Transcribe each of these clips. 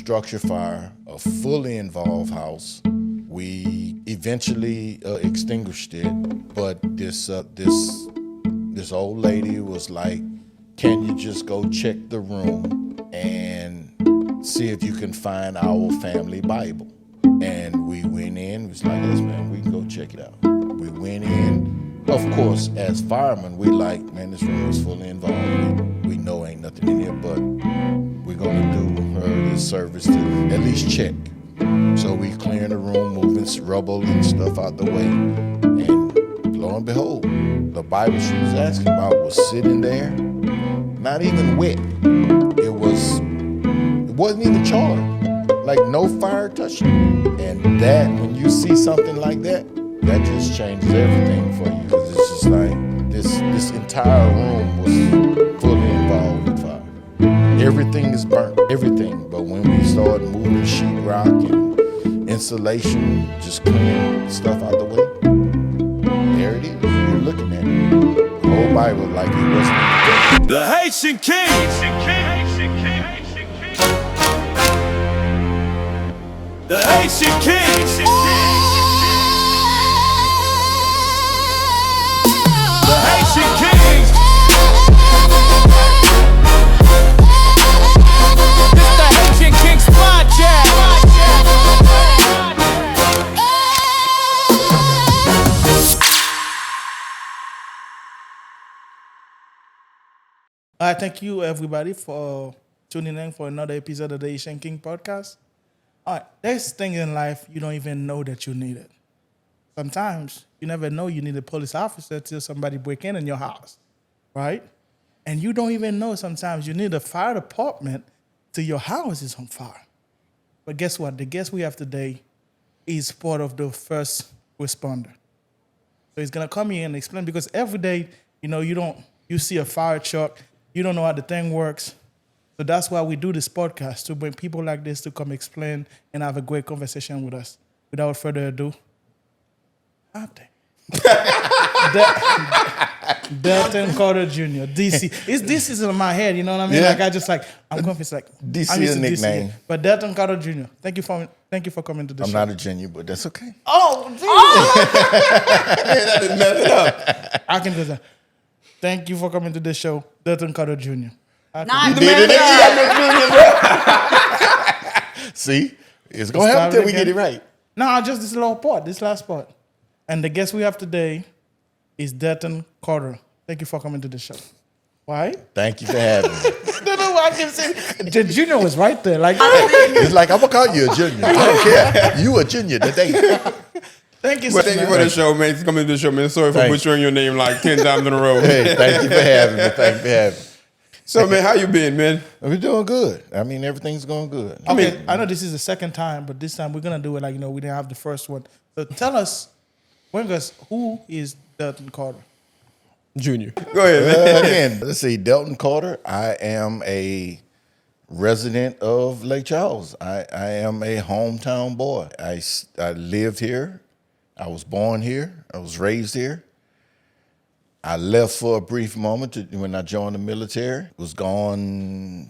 structure fire, a fully involved house. We eventually extinguished it, but this old lady was like, "Can you just go check the room and see if you can find our family Bible?" And we went in. We was like, "Yes, man, we can go check it out." We went in. Of course, as firemen, we like, man, this room is fully involved. We know ain't nothing in here, but we're gonna do her this service to at least check. So we clearing the room, moving rubble and stuff out the way, and lo and behold, the Bible she was asking about was sitting there, not even wet. It wasn't even charred, like no fire touched it. And that, when you see something like that, that just changes everything for you, because it's just like this entire room was fully involved with fire. Everything is burnt, everything. But when we started moving sheetrock and insulation, just clearing stuff out the way, there it is. You're looking at it. The whole Bible like it wasn't. The Haitian Kings. The Haitian Kings. The Haitian Kings. It's the Haitian Kings Podcast. All right, thank you everybody for tuning in for another episode of the Haitian Kings Podcast. All right, there's things in life you don't even know that you need it. Sometimes you never know you need a police officer till somebody break in your house, right? And you don't even know sometimes you need a fire department till your house is on fire. But guess what? The guest we have today is part of the first responder. So he's gonna come here and explain, because every day, you see a fire truck, you don't know how the thing works. So that's why we do this podcast, to bring people like this to come explain and have a great conversation with us. Without further ado, Delton Carter Jr., DC. This is in my head, you know what I mean? Yeah. I'm confused. Like DC I'm used is a to nickname. DC. But Delton Carter Jr., thank you for coming to the show. I'm not a junior, but that's okay. Oh, I didn't mess it up. I can do that. Thank you for coming to the show, Delton Carter Jr. Not the Did it? man. See, it's gonna happen till we get it right. No, just this last part. And the guest we have today is Delton Carter. Thank you for coming to the show. Why? Thank you for having me. I don't know why I can say. The junior was right there. Like, It's like, I'm gonna call you a junior. I don't care. You a junior today. thank you so But much. thank you for the show, man. Coming to the show, man. Sorry for Thanks. butchering your name like 10 times in a row. Hey, thank you for having me. Thank you for having me. So, man, how you been, man? We're doing good. I mean, everything's going good. Okay, I know this is the second time, but this time we're gonna do it like we didn't have the first one. So tell us, who is Delton Carter? Junior. Go ahead, man. Again, let's see, Delton Carter. I am a resident of Lake Charles. I am a hometown boy. I lived here. I was born here. I was raised here. I left for a brief moment when I joined the military. Was gone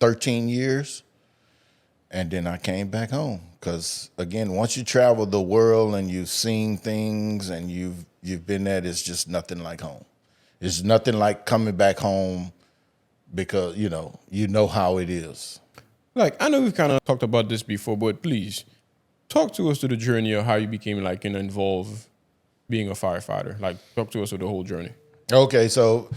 13 years, and then I came back home. Because again, once you travel the world and you've seen things and you've been there, it's just nothing like home. It's nothing like coming back home, because you know how it is. Like, I know we've kind of talked about this before, but please talk to us to the journey of how you became involved being a firefighter. Like, talk to us with the whole journey. Okay, so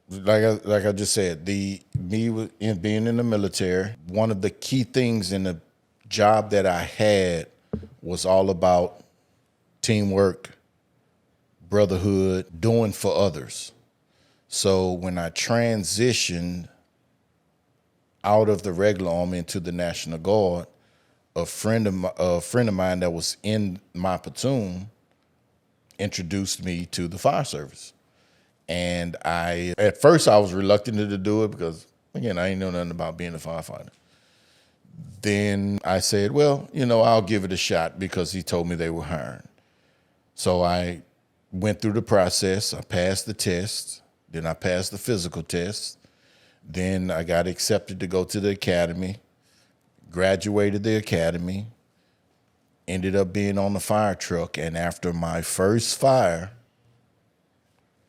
like I just said, being in the military, one of the key things in the job that I had was all about teamwork, brotherhood, doing for others. So when I transitioned out of the regular army into the National Guard, a friend of mine that was in my platoon introduced me to the fire service. And at first I was reluctant to do it because, again, I ain't know nothing about being a firefighter. Then I said, well, I'll give it a shot, because he told me they were hiring. So I went through the process. I passed the test. Then I passed the physical test. Then I got accepted to go to the academy, graduated the academy, ended up being on the fire truck, and after my first fire,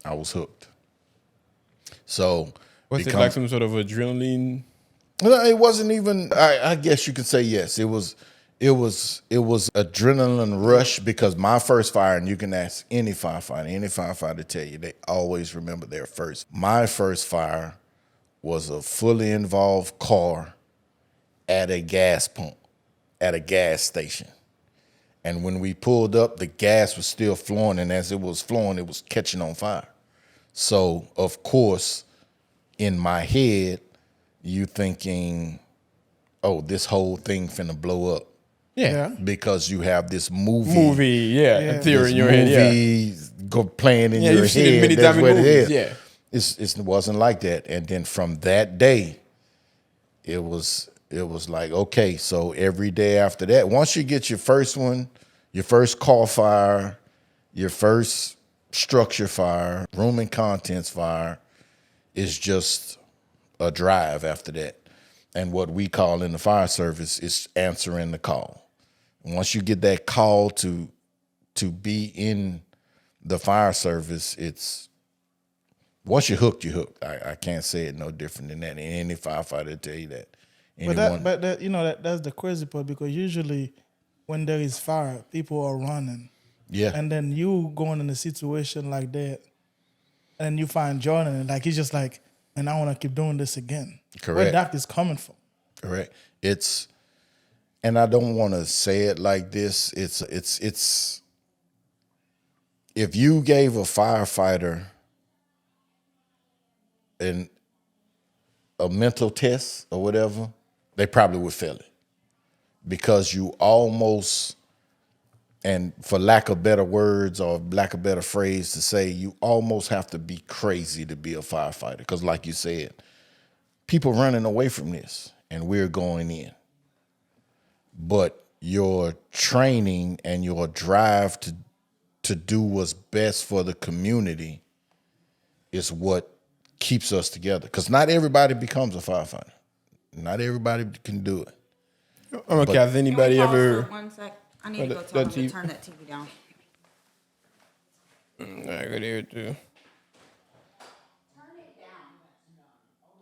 I was hooked. So Was it like some sort of adrenaline? No, it wasn't even. I guess you could say yes. It was adrenaline rush because my first fire, and you can ask any firefighter to tell you, they always remember their first. My first fire was a fully involved car at a gas pump, at a gas station. And when we pulled up, the gas was still flowing, and as it was flowing, it was catching on fire. So, of course, in my head, you thinking, oh, this whole thing finna blow up. Yeah. Because you have this movie, theory in your head, playing in your you've seen it head. many That's times in what it movies, is. It wasn't like that. And then from that day, it was like, okay, so every day after that, once you get your first one, your first call fire, your first structure fire, room and contents fire, is just a drive after that. And what we call in the fire service is answering the call. Once you get that call to be in the fire service, it's once you're hooked, you're hooked. I can't say it no different than that. And any firefighter will tell you that. But that's the crazy part, because usually when there is fire, people are running. Yeah. And then you going in a situation like that, and you find Jordan, and like he's just like, and I want to keep doing this again. Correct. Where that is coming from. Correct. It's, and I don't want to say it like this. It's if you gave a firefighter a mental test or whatever, they probably would fail it, because you almost, and for lack of better words or lack of better phrase to say, you almost have to be crazy to be a firefighter. Because like you said, people running away from this and we're going in. But your training and your drive to do what's best for the community is what keeps us together. Because not everybody becomes a firefighter. Not everybody can do it. Okay, has anybody Can we pause ever... for 1 sec? I need to go tell them to turn that TV down. I could hear it too. Turn it down.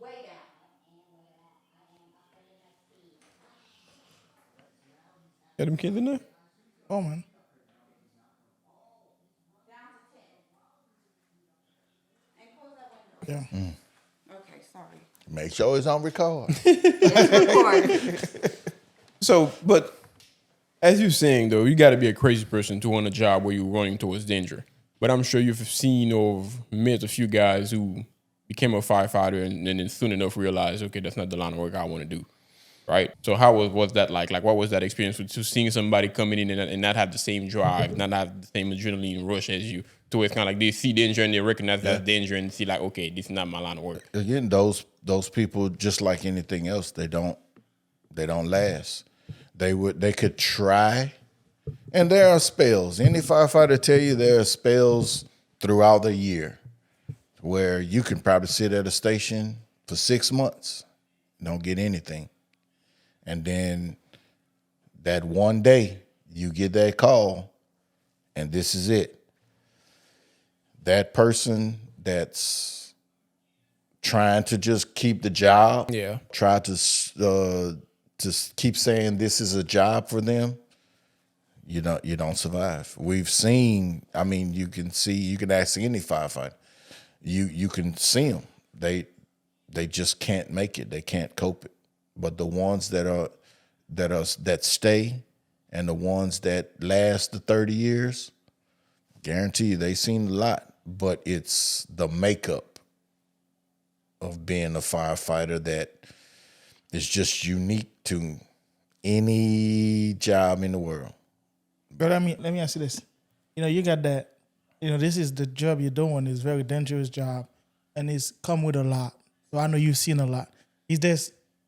Way down. Got them kids in there? Oh man. Yeah. Okay, sorry. Make sure it's on record. So, but as you're saying, though, you got to be a crazy person to want a job where you're running towards danger. But I'm sure you've seen or met a few guys who became a firefighter and then soon enough realized, okay, that's not the line of work I want to do, right? So how was that like? Like, what was that experience with seeing somebody coming in and not have the same drive, not have the same adrenaline rush as you? So it's kind of like they see danger and they recognize that's danger and see like, okay, this is not my line of work. Again, those people, just like anything else, they don't last. They could try, and there are spells. Any firefighter tell you there are spells throughout the year where you can probably sit at a station for 6 months, don't get anything, and then that one day you get that call, and this is it. That person that's trying to just keep the job, try to keep saying this is a job for them, you don't survive. We've seen, I mean, you can ask any firefighter, you can see them. They just can't make it. They can't cope it. But the ones that stay and the ones that last the 30 years, guarantee you they've seen a lot. But it's the makeup of being a firefighter that is just unique to any job in the world. But let me ask you this. You got that, this is the job you're doing. It's a very dangerous job, and it's come with a lot. So I know you've seen a lot. Is there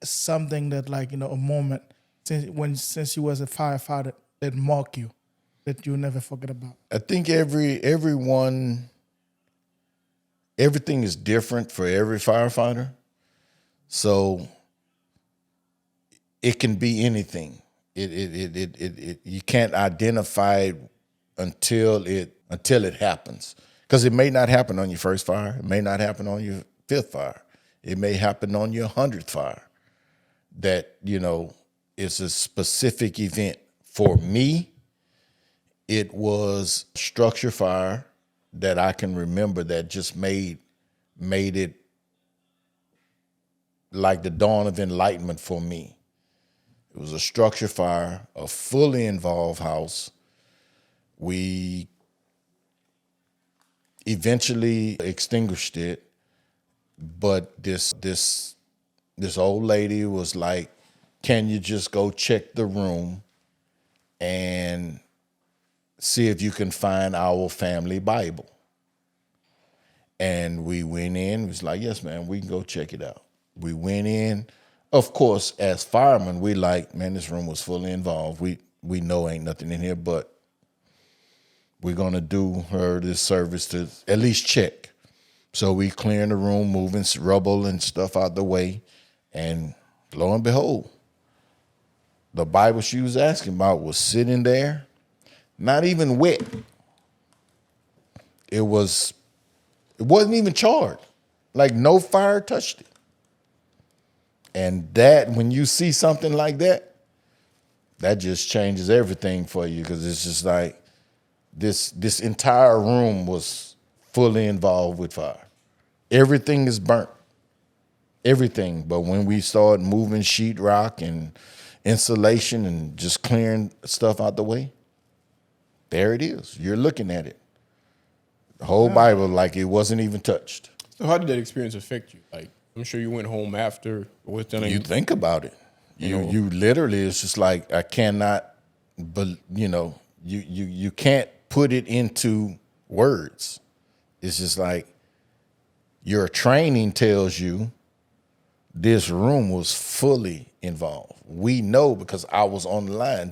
something that, like, a moment since you was a firefighter that marked you, that you'll never forget about? I think everything is different for every firefighter. So it can be anything. You can't identify it until it happens. Because it may not happen on your first fire. It may not happen on your 5th fire. It may happen on your 100th fire. That, it's a specific event. For me, it was structure fire that I can remember that just made it like the dawn of enlightenment for me. It was a structure fire, a fully involved house. We eventually extinguished it, but this old lady was like, "Can you just go check the room and see if you can find our family Bible?" And we went in. It was like, "Yes, ma'am, we can go check it out." We went in. Of course, as firemen, we like, man, this room was fully involved. We know ain't nothing in here, but we're gonna do her this service to at least check. So we clearing the room, moving rubble and stuff out the way, and lo and behold, the Bible she was asking about was sitting there, not even wet. It wasn't even charred. Like no fire touched it. And that, when you see something like that, that just changes everything for you, because it's just like this entire room was fully involved with fire. Everything is burnt. Everything. But when we started moving sheetrock and insulation and just clearing stuff out the way, there it is. You're looking at it. The whole Bible like it wasn't even touched. So how did that experience affect you? Like, I'm sure you went home after. You think about it. You literally, it's just like, I cannot, but you can't put it into words. It's just like your training tells you this room was fully involved. We know because I was on the line.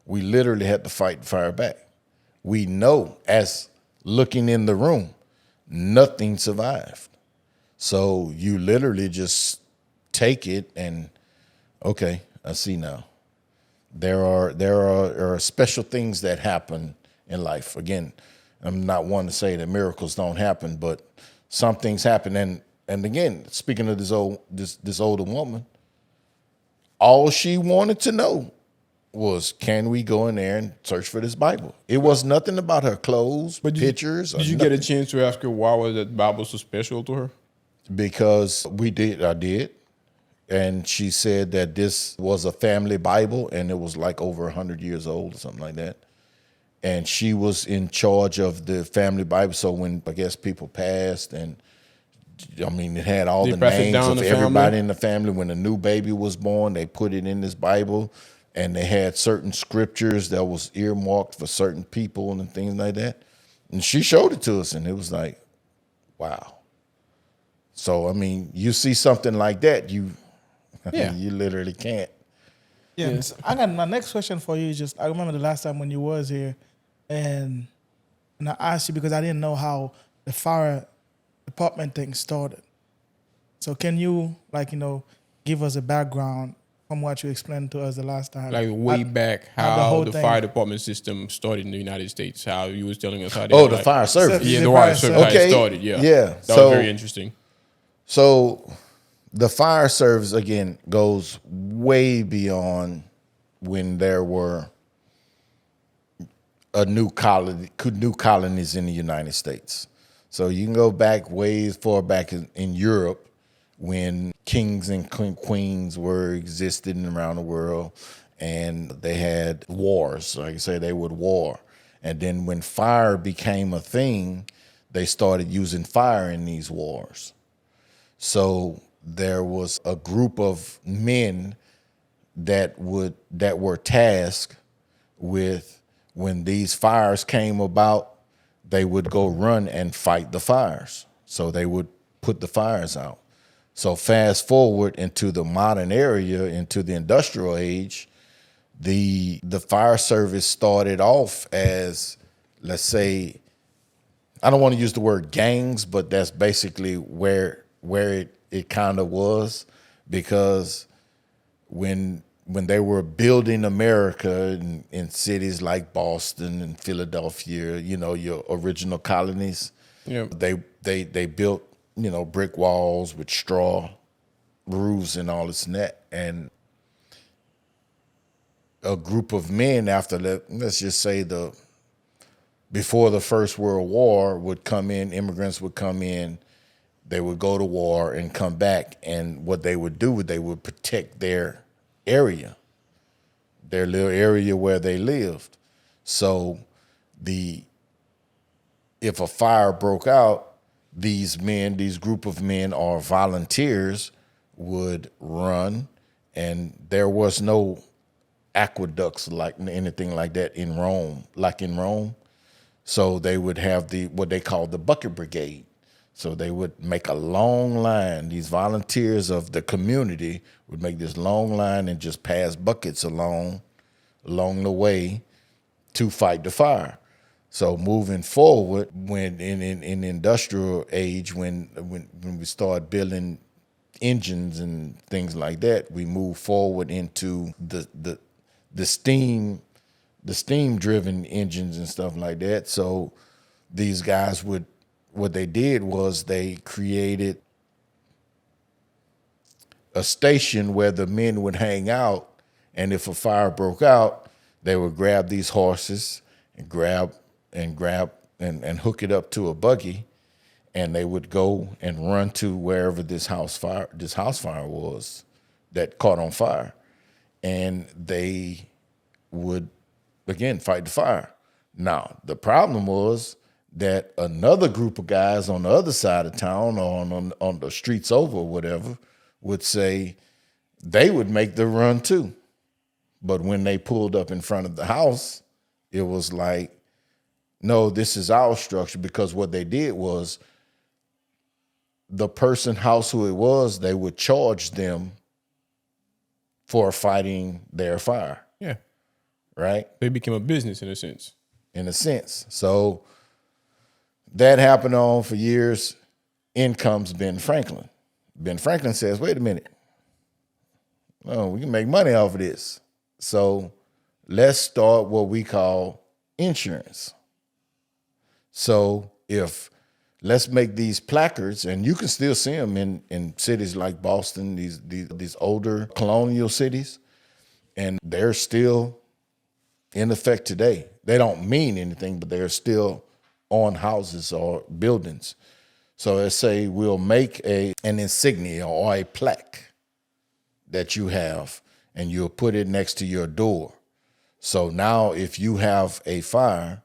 We literally had to fight fire back. We know, as looking in the room, nothing survived. So you literally just take it and, okay, I see now. There are special things that happen in life. Again, I'm not one to say that miracles don't happen, but some things happen. And again, speaking of this older woman, all she wanted to know was, can we go in there and search for this Bible? It was nothing about her clothes, pictures. Did you get a chance to ask her why was that Bible so special to her? Because I did. And she said that this was a family Bible and it was like over 100 years old or something like that. And she was in charge of the family Bible. So when, I guess, people passed, and I mean, it had all the names of everybody in the family. When a new baby was born, they put it in this Bible, and they had certain scriptures that was earmarked for certain people and things like that. And she showed it to us, and it was like, wow. So, I mean, you see something like that, you literally can't. Yeah, so I got my next question for you. I remember the last time when you was here, and I asked you because I didn't know how the fire department thing started. So can you, give us a background from what you explained to us the last time? Like way back, how the fire department system started in the United States, how you was telling us how they the fire service. Yeah, the fire service, how it started, Yeah. That was very interesting. So the fire service, again, goes way beyond when there were new colonies in the United States. So you can go back way far back in Europe when kings and queens were existing around the world, and they had wars. Like I say, they would war. And then when fire became a thing, they started using fire in these wars. So there was a group of men that were tasked with, when these fires came about, they would go run and fight the fires. So they would put the fires out. So fast forward into the modern area, into the industrial age, the fire service started off as, let's say, I don't want to use the word gangs, but that's basically where it kind of was. because when they were building America in cities like Boston and Philadelphia, your original colonies, they built, brick walls with straw roofs and all this and that. And a group of men after that, let's just say before the First World War would come in, immigrants would come in, they would go to war and come back. And what they would do, they would protect their area, their little area where they lived. So if a fire broke out, these group of men or volunteers would run, and there was no aqueducts like anything like that in Rome, So they would have what they call the bucket brigade. So they would make a long line. These volunteers of the community would make this long line and just pass buckets along the way to fight the fire. So moving forward, when in the industrial age, when we start building engines and things like that, we move forward into the steam driven engines and stuff like that. So these guys what they did was they created a station where the men would hang out, and if a fire broke out, they would grab these horses and grab and hook it up to a buggy, and they would go and run to wherever this house fire was that caught on fire, and they would again fight the fire. Now the problem was that another group of guys on the other side of town or on the streets over or whatever would say they would make the run too. But when they pulled up in front of the house, it was like, no, this is our structure, because what they did was the person house who it was, they would charge them for fighting their fire. Yeah. Right? They became a business in a sense. So that happened on for years. In comes Ben Franklin. Ben Franklin says, wait a minute. Oh, we can make money off of this. So let's start what we call insurance. So let's make these placards, and you can still see them in cities like Boston, these older colonial cities, and they're still in effect today. They don't mean anything, but they're still on houses or buildings. So let's say we'll make an insignia or a plaque that you have, and you'll put it next to your door. So now if you have a fire,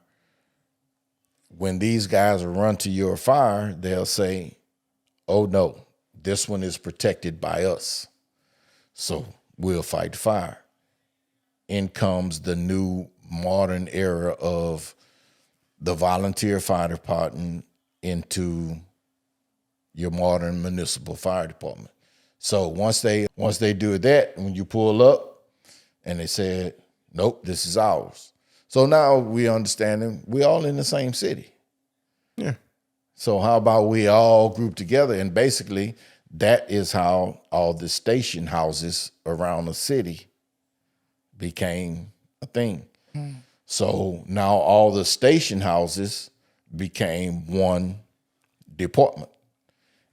when these guys will run to your fire, they'll say, oh no, this one is protected by us. So we'll fight the fire. In comes the new modern era of the volunteer fire department into your modern municipal fire department. So once they do that, when you pull up and they said, nope, this is ours. So now we understand we all in the same city. Yeah. So how about we all group together? And basically that is how all the station houses around the city became a thing. So now all the station houses became one department,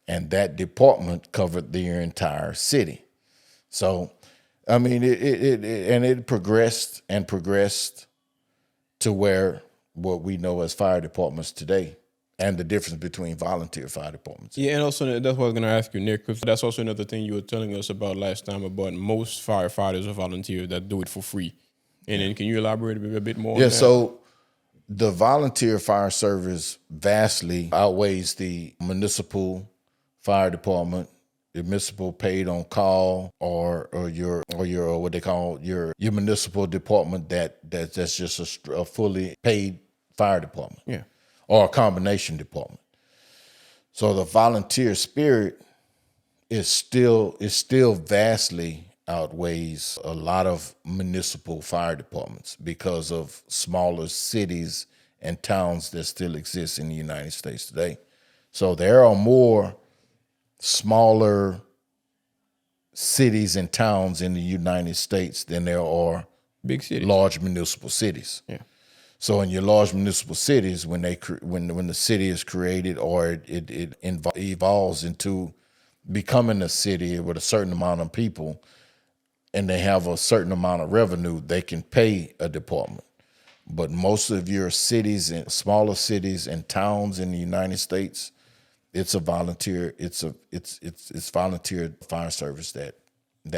and that department covered their entire city. So, I mean, it progressed and progressed to what we know as fire departments today, and the difference between volunteer fire departments. Yeah, and also that's what I was going to ask you, Nick, because that's also another thing you were telling us about last time about most firefighters are volunteers that do it for free. And then can you elaborate a bit more on that? So the volunteer fire service vastly outweighs the municipal fire department, the municipal paid on call, or your what they call your municipal department that's just a fully paid fire department. Yeah. Or a combination department. So the volunteer spirit is still vastly outweighs a lot of municipal fire departments because of smaller cities and towns that still exist in the United States today. So there are more smaller cities and towns in the United States than there are Big cities. large municipal cities. Yeah. So in your large municipal cities, when the city is created or it evolves into becoming a city with a certain amount of people, and they have a certain amount of revenue, they can pay a department. But most of your cities and smaller cities and towns in the United States, it's a volunteer. It's volunteer fire service that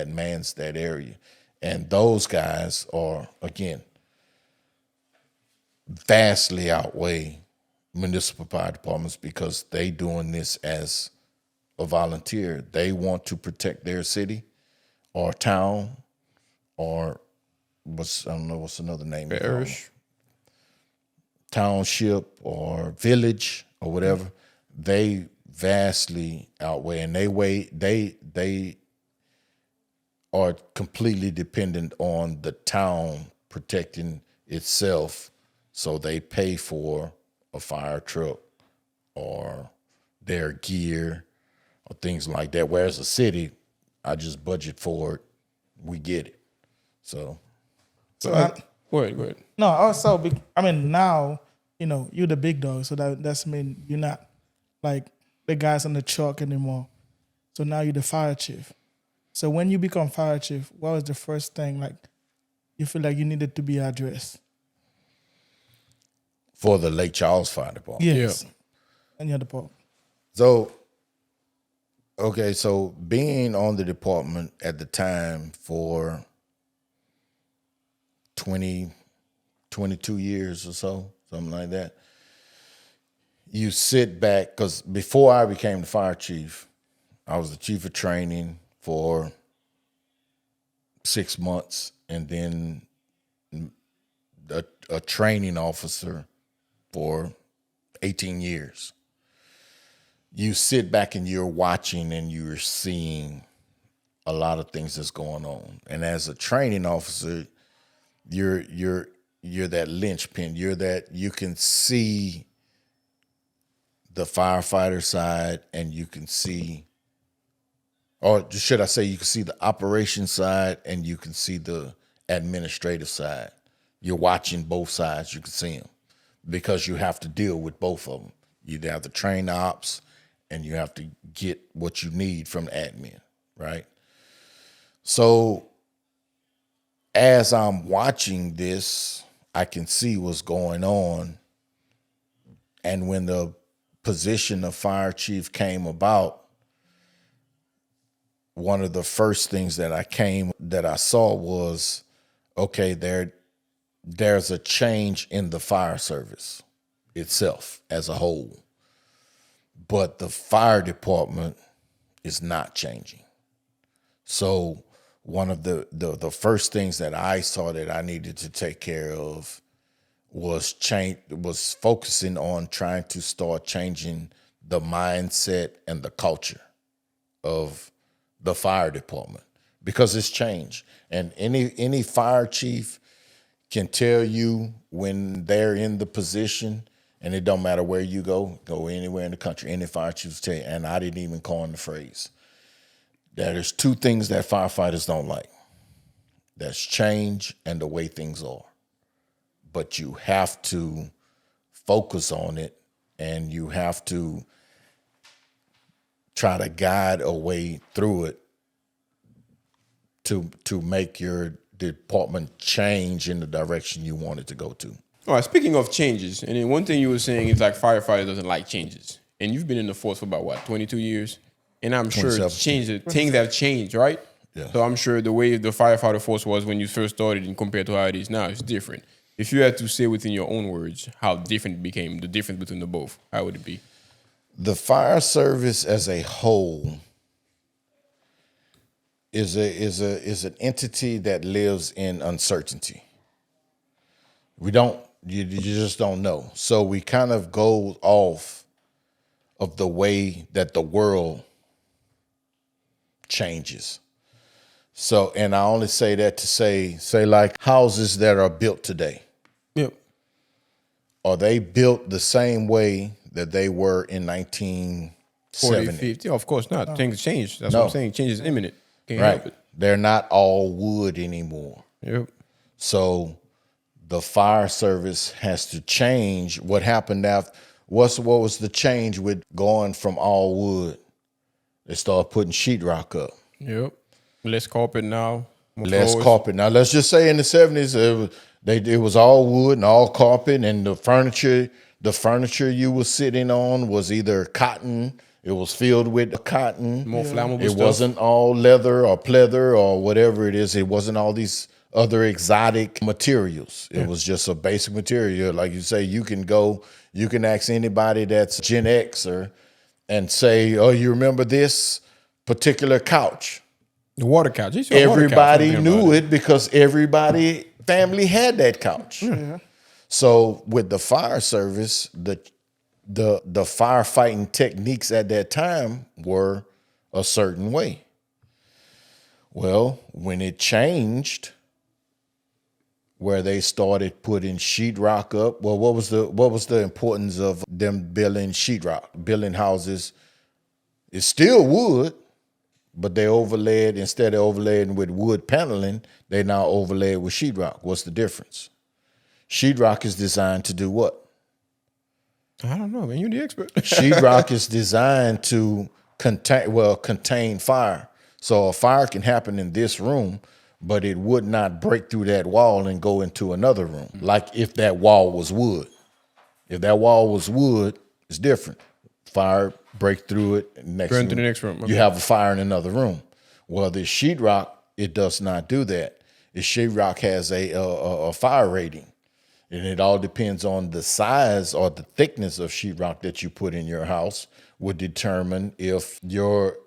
mans that area, and those guys are, again, vastly outweigh municipal fire departments because they doing this as a volunteer. They want to protect their city or town or what's another name? Parish. Township or village or whatever. They vastly outweigh, and they are completely dependent on the town protecting itself. So they pay for a fire truck or their gear or things like that. Whereas a city, I just budget for it, we get it. So Go ahead. No, also, now, you're the big dog, so that's mean you're not like the guys on the truck anymore. So now you're the fire chief. So when you become fire chief, what was the first thing like you feel like you needed to be addressed? for the Lake Charles Fire Department. Yes. And your department. So, okay, so being on the department at the time for 22 years or so, something like that, you sit back, because before I became the fire chief, I was the chief of training for 6 months, and then a training officer for 18 years. You sit back and you're watching and you're seeing a lot of things that's going on. And as a training officer, you're that linchpin. You're that you can see the firefighter side, and you can see, or should I say, you can see the operation side and you can see the administrative side. You're watching both sides. You can see them because you have to deal with both of them. You have to train the ops, and you have to get what you need from the admin, right? So as I'm watching this, I can see what's going on. And when the position of fire chief came about, one of the first things that I saw was, okay, there's a change in the fire service itself as a whole. But the fire department is not changing. So one of the first things that I saw that I needed to take care of was focusing on trying to start changing the mindset and the culture of the fire department, because it's changed. And any fire chief can tell you when they're in the position, and it don't matter where you go anywhere in the country, any fire chief will tell you, and I didn't even coin the phrase, that there's two things that firefighters don't like. That's change and the way things are. But you have to focus on it, and you have to try to guide a way through it to make your department change in the direction you want it to go to. All right, speaking of changes, and then one thing you were saying is like firefighter doesn't like changes. And you've been in the force for about, 22 years? And I'm sure things have changed, right? Yeah. So I'm sure the way the firefighter force was when you first started and compared to how it is now is different. If you had to say within your own words how different it became, the difference between the both, how would it be? The fire service as a whole is an entity that lives in uncertainty. You just don't know. So we kind of go off of the way that the world changes. So, and I only say that to say like houses that are built today. Yep. Are they built the same way that they were in 40, 1970? 50? Of course not. Things change. That's what I'm saying. Change is imminent. Can't help Right. it. They're not all wood anymore. Yep. So the fire service has to change. What happened after? What was the change with going from all wood? They started putting sheetrock up. Yep. Less carpet now. More Less floors. carpet. Now let's just say in the 70s, it was all wood and all carpet, and the furniture you were sitting on was either cotton. It was filled with cotton. More flammable It stuff. wasn't all leather or pleather or whatever it is. It wasn't all these other exotic materials. It was just a basic material. Like you say, you can ask anybody that's Gen Xer and say, oh, you remember this particular couch? The water couch. You saw a water couch, Everybody thinking knew about it because everybody family had that couch. So with the fire service, the firefighting techniques at that time were a certain way. Well, when it changed, where they started putting sheetrock up, well, what was the importance of them building sheetrock, building houses? It's still wood, but they overlaid, instead of overlaying with wood paneling, they now overlay it with sheetrock. What's the difference? Sheetrock is designed to do what? I don't know, man. You're the expert. Sheetrock is designed to contain fire. So a fire can happen in this room, but it would not break through that wall and go into another room. Like if that wall was wood. If that wall was wood, it's different. Fire break through it. Burn to the next room. Okay. You have a fire in another room. Well, the sheetrock, it does not do that. The sheetrock has a fire rating. And it all depends on the size or the thickness of sheetrock that you put in your house would determine if your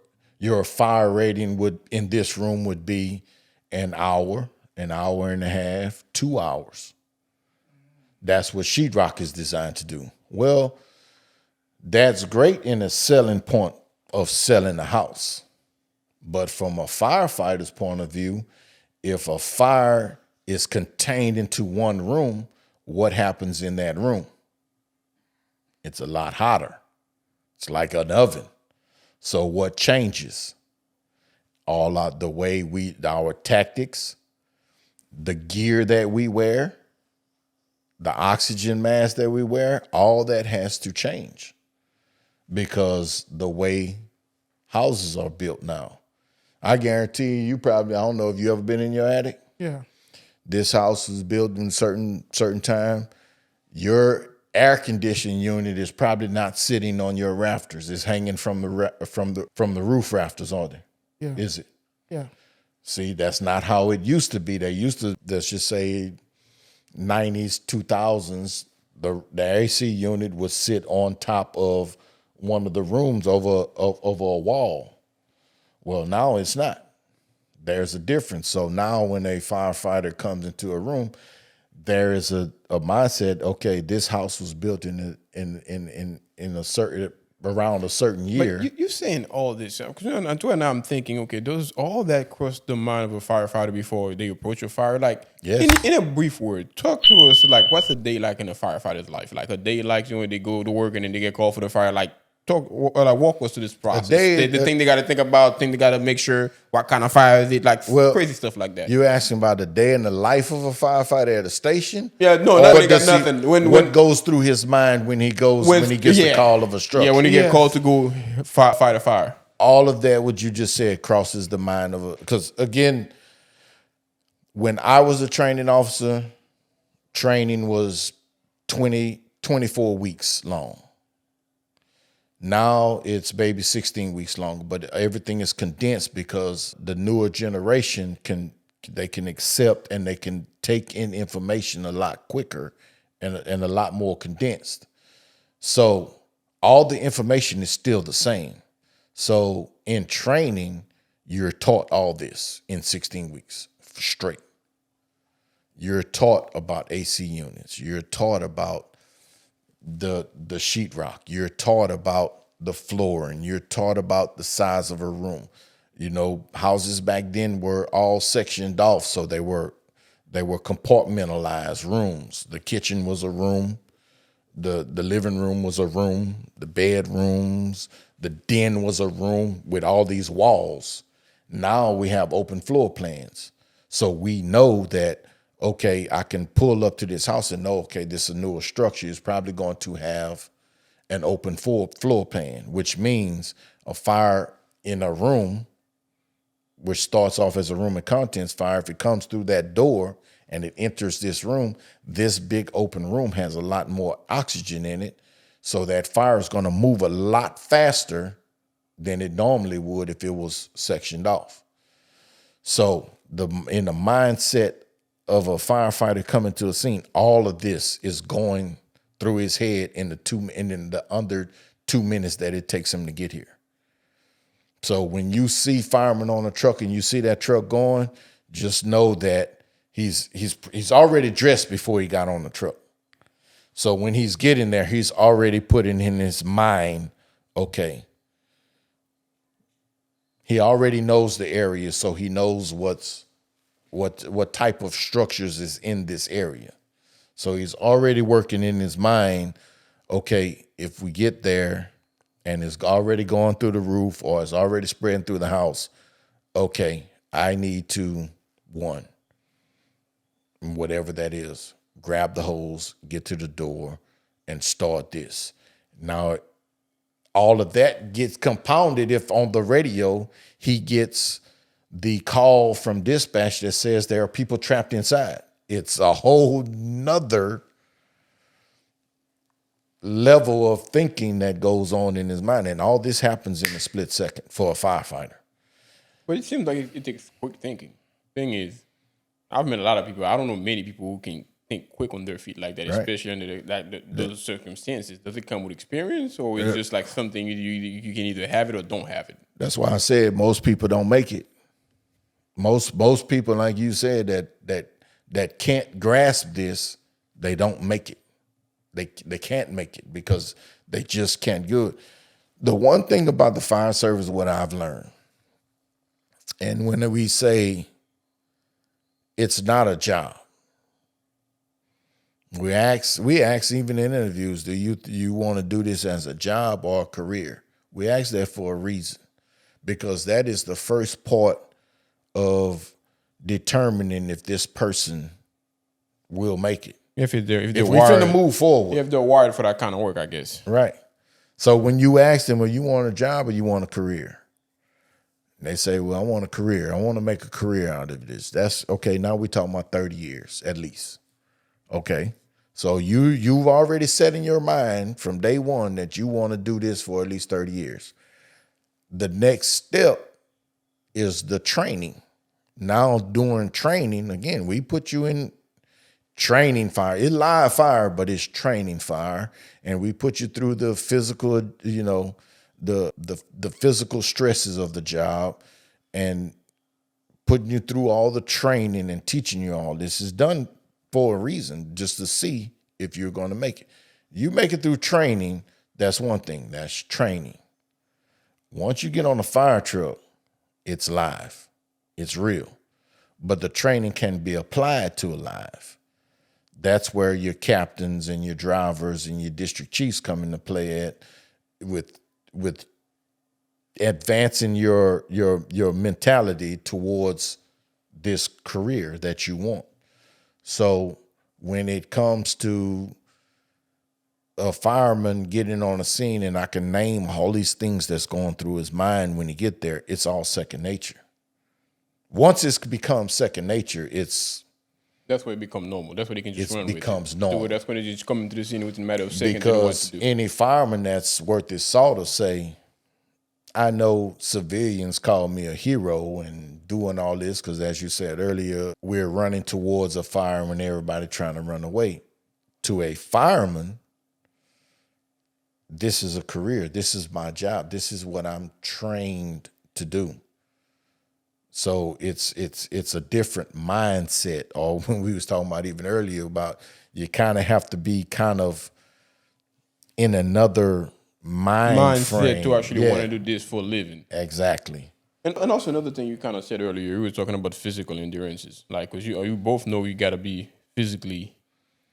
fire rating in this room would be an hour and a half, 2 hours. That's what sheetrock is designed to do. Well, that's great in a selling point of selling a house. But from a firefighter's point of view, if a fire is contained into one room, what happens in that room? It's a lot hotter. It's like an oven. So what changes? Our tactics, the gear that we wear, the oxygen mask that we wear, all that has to change because the way houses are built now. I guarantee you probably, I don't know if you ever been in your attic. Yeah. This house was built in certain time. Your air conditioning unit is probably not sitting on your rafters. It's hanging from the roof rafters, aren't they? Yeah. Is it? Yeah. See, that's not how it used to be. They used to, let's just say 90s, 2000s, the AC unit would sit on top of one of the rooms over a wall. Well, now it's not. There's a difference. So now when a firefighter comes into a room, there is a mindset, okay, this house was built in a certain around a certain year. But you're saying all this, because until now I'm thinking, okay, does all that cross the mind of a firefighter before they approach a fire? Like, Yes. in a brief word, talk to us, like, what's a day like in a firefighter's life? Like a day like, when they go to work and then they get called for the fire, like, walk us through this process. The thing they got to think about, thing they got to make sure, what kind of fire is it, like crazy stuff like that. You're asking about the day in the life of a firefighter at a station? Yeah, no, Or that what ain't got does he- nothing. What goes through his mind when he gets the call of a structure? Yeah, when he get called to go fight a fire. All of that, what you just said, crosses the mind of a, because again, when I was a training officer, training was 24 weeks long. Now it's maybe 16 weeks long, but everything is condensed because the newer generation can accept and they can take in information a lot quicker and a lot more condensed. So all the information is still the same. So in training, you're taught all this in 16 weeks straight. You're taught about AC units. You're taught about the sheetrock. You're taught about the flooring. You're taught about the size of a room. You know, houses back then were all sectioned off, so they were compartmentalized rooms. The kitchen was a room. The living room was a room. The bedrooms, the den was a room with all these walls. Now we have open floor plans. So we know that, okay, I can pull up to this house and know, okay, this is a newer structure. It's probably going to have an open floor plan, which means a fire in a room, which starts off as a room of contents fire. If it comes through that door and it enters this room, this big open room has a lot more oxygen in it. So that fire is going to move a lot faster than it normally would if it was sectioned off. So in the mindset of a firefighter coming to a scene, all of this is going through his head in the under 2 minutes that it takes him to get here. So when you see firemen on a truck and you see that truck going, just know that he's already dressed before he got on the truck. So when he's getting there, he's already putting in his mind, okay, he already knows the area, so he knows what type of structures is in this area. So he's already working in his mind, okay, if we get there and it's already going through the roof or it's already spreading through the house, okay, I need to, one, whatever that is, grab the hose, get to the door, and start this. Now, all of that gets compounded if on the radio he gets the call from dispatch that says there are people trapped inside. It's a whole nother level of thinking that goes on in his mind. And all this happens in a split second for a firefighter. But it seems like it takes quick thinking. Thing is, I've met a lot of people. I don't know many people who can think quick on their feet like that, right, especially under those circumstances. Does it come with experience, or is it just like something you can either have it or don't have it? That's why I said most people don't make it. Most people, like you said, that can't grasp this, they don't make it. They can't make it because they just can't do it. The one thing about the fire service, what I've learned, and when we say it's not a job, we ask even in interviews, do you want to do this as a job or a career? We ask that for a reason, because that is the first part of determining if this person will make it. If we're finna move forward. If they're wired for that kind of work, I guess. Right. So when you ask them, well, you want a job or you want a career? And they say, well, I want a career. I want to make a career out of this. That's okay. Now we're talking about 30 years at least. Okay. So you've already set in your mind from day one that you want to do this for at least 30 years. The next step is the training. Now during training, again, we put you in training fire. It's live fire, but it's training fire. And we put you through the physical, the physical stresses of the job and putting you through all the training and teaching you all this is done for a reason, just to see if you're going to make it. You make it through training, that's one thing. That's training. Once you get on a fire truck, it's live. It's real. But the training can be applied to a live. That's where your captains and your drivers and your district chiefs come into play at with advancing your mentality towards this career that you want. So when it comes to a fireman getting on a scene, and I can name all these things that's going through his mind when he get there, it's all second nature. Once it's become second nature, that's where it becomes normal. That's what they can just run with. It becomes normal. That's when they just come into the scene within a matter of seconds. Because any fireman that's worth his salt will say, I know civilians call me a hero and doing all this because, as you said earlier, we're running towards a fire when everybody trying to run away. To a fireman, this is a career. This is my job. This is what I'm trained to do. So it's a different mindset. Or when we was talking about even earlier about you kind of have to be kind of in another mindset frame to actually want to do this for a living. Exactly. And also another thing you kind of said earlier, you were talking about physical endurances. Like, because you both know you got to be physically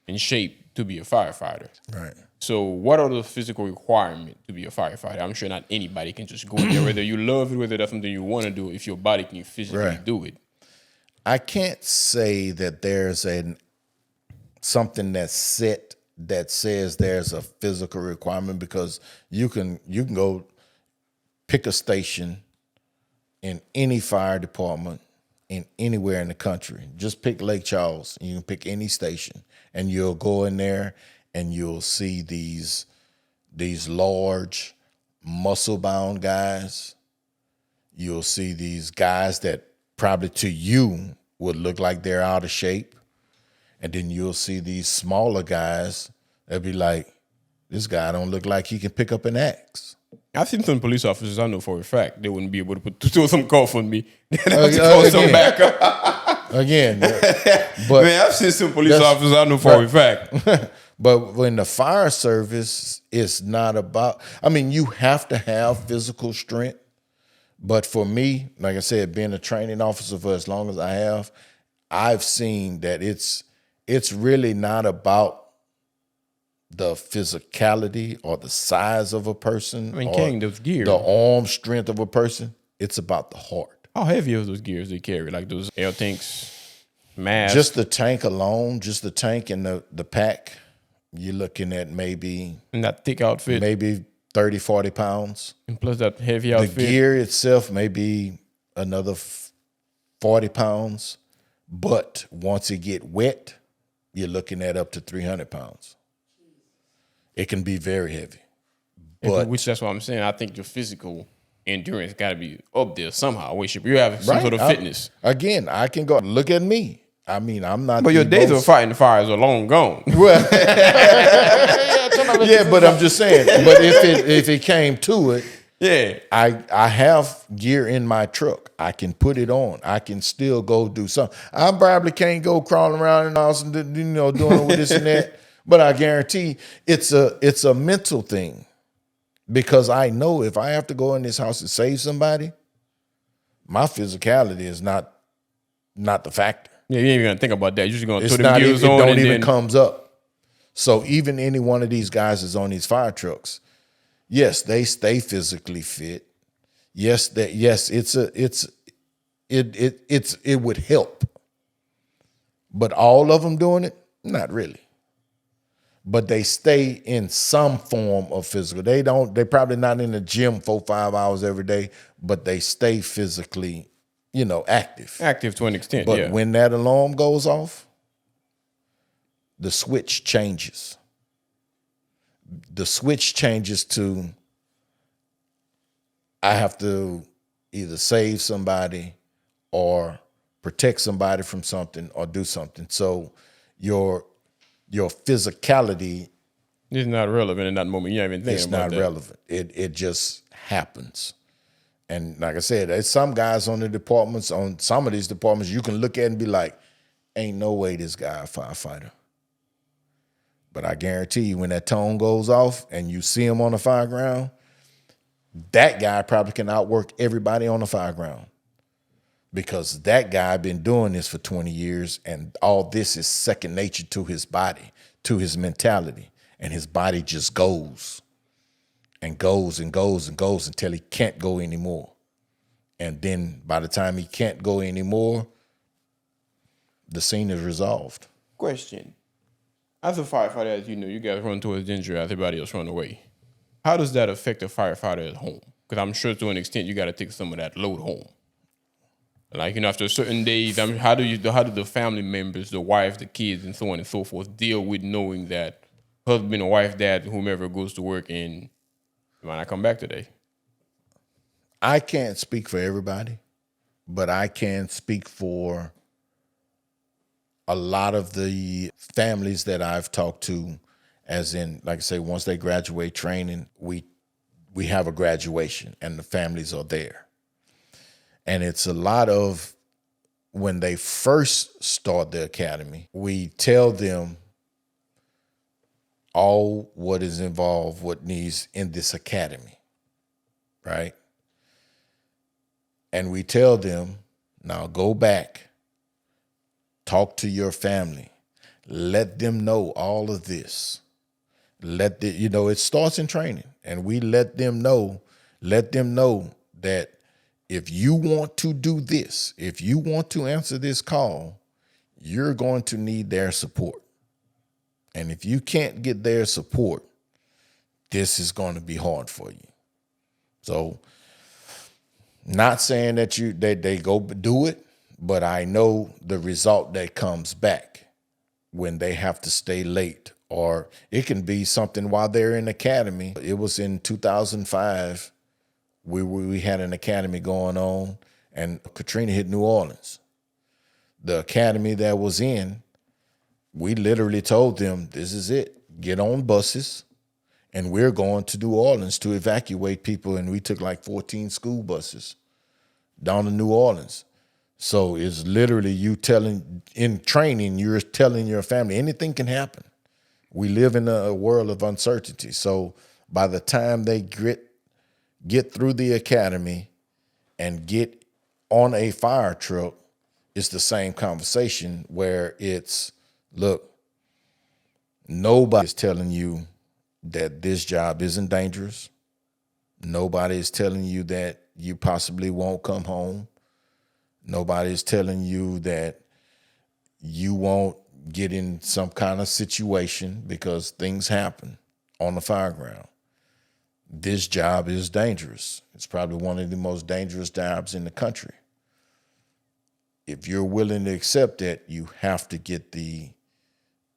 in shape to be a firefighter. Right. So what are the physical requirements to be a firefighter? I'm sure not anybody can just go there, whether you love it, whether that's something you want to do, if your body can physically do it. I can't say that there's something that's set that says there's a physical requirement, because you can go pick a station in any fire department in anywhere in the country. Just pick Lake Charles. You can pick any station, and you'll go in there and you'll see these large, muscle-bound guys. You'll see these guys that probably to you would look like they're out of shape. And then you'll see these smaller guys that'll be like, this guy don't look like he can pick up an axe. I've seen some police officers, I know for a fact, they wouldn't be able to throw some cough on me. They'd have to throw some back up. Again. But Man, I've seen some police officers, I know for a fact. But when the fire service is not about, I mean, you have to have physical strength. But for me, like I said, being a training officer for as long as I have, I've seen that it's really not about the physicality or the size of a person. I mean, or carrying those gears. the arm strength of a person. It's about the heart. How heavy are those gears they carry? Like those air tanks, masks? Just the tank alone, just the tank and the pack, you're looking at maybe in that thick outfit. maybe 30, 40 pounds. And plus that heavy outfit. The gear itself may be another 40 pounds. But once it get wet, you're looking at up to 300 pounds. It can be very heavy. But Which that's what I'm saying. I think your physical endurance got to be up there somehow. You have some sort of fitness. Again, I can go, look at me. I mean, I'm not. But your days of fighting the fires are long gone. Well, yeah, but I'm just saying. But if it came to it, Yeah. I have gear in my truck. I can put it on. I can still go do something. I probably can't go crawling around in the house and doing all this and that. But I guarantee it's a mental thing, because I know if I have to go in this house and save somebody, my physicality is not the factor. Yeah, you ain't even gonna think about that. You're just gonna It's throw not. them It gears on. don't and even then, comes up. So even any one of these guys is on these fire trucks. Yes, they stay physically fit. Yes, it would help. But all of them doing it, not really. But they stay in some form of physical. They're probably not in the gym 4-5 hours every day, but they stay physically, active. active to an extent. But yeah. when that alarm goes off, the switch changes. The switch changes to, I have to either save somebody or protect somebody from something or do something. So your physicality It's not relevant in that moment. You're not even thinking is about not that. relevant. It just happens. And like I said, there's some guys on some of these departments, you can look at and be like, ain't no way this guy a firefighter. But I guarantee you, when that tone goes off and you see him on the fire ground, that guy probably can outwork everybody on the fire ground, because that guy been doing this for 20 years, and all this is second nature to his body, to his mentality, and his body just goes and goes and goes and goes until he can't go anymore. And then by the time he can't go anymore, the scene is resolved. Question. As a firefighter, as you know, you guys run towards danger, everybody else run away. How does that affect a firefighter at home? Because I'm sure to an extent you got to take some of that load home. Like, after certain days, how do the family members, the wife, the kids, and so on and so forth, deal with knowing that husband or wife, dad, whomever goes to work and you might not come back today? I can't speak for everybody, but I can speak for a lot of the families that I've talked to, as in, like I say, once they graduate training, we have a graduation and the families are there. And it's a lot of, when they first start the academy, we tell them all what is involved, what needs in this academy, right? And we tell them, now go back, talk to your family, let them know all of this. It starts in training, and we let them know that if you want to do this, if you want to answer this call, you're going to need their support. And if you can't get their support, this is going to be hard for you. So, not saying that they go do it, but I know the result that comes back when they have to stay late, or it can be something while they're in academy. It was in 2005. We had an academy going on, and Katrina hit New Orleans. The academy that was in, we literally told them, this is it. Get on buses, and we're going to New Orleans to evacuate people. And we took like 14 school buses down to New Orleans. So it's literally in training, you're telling your family, anything can happen. We live in a world of uncertainty. So by the time they get through the academy and get on a fire truck, it's the same conversation where it's, look, nobody is telling you that this job isn't dangerous. Nobody is telling you that you possibly won't come home. Nobody is telling you that you won't get in some kind of situation, because things happen on the fireground. This job is dangerous. It's probably one of the most dangerous jobs in the country. If you're willing to accept that, you have to get the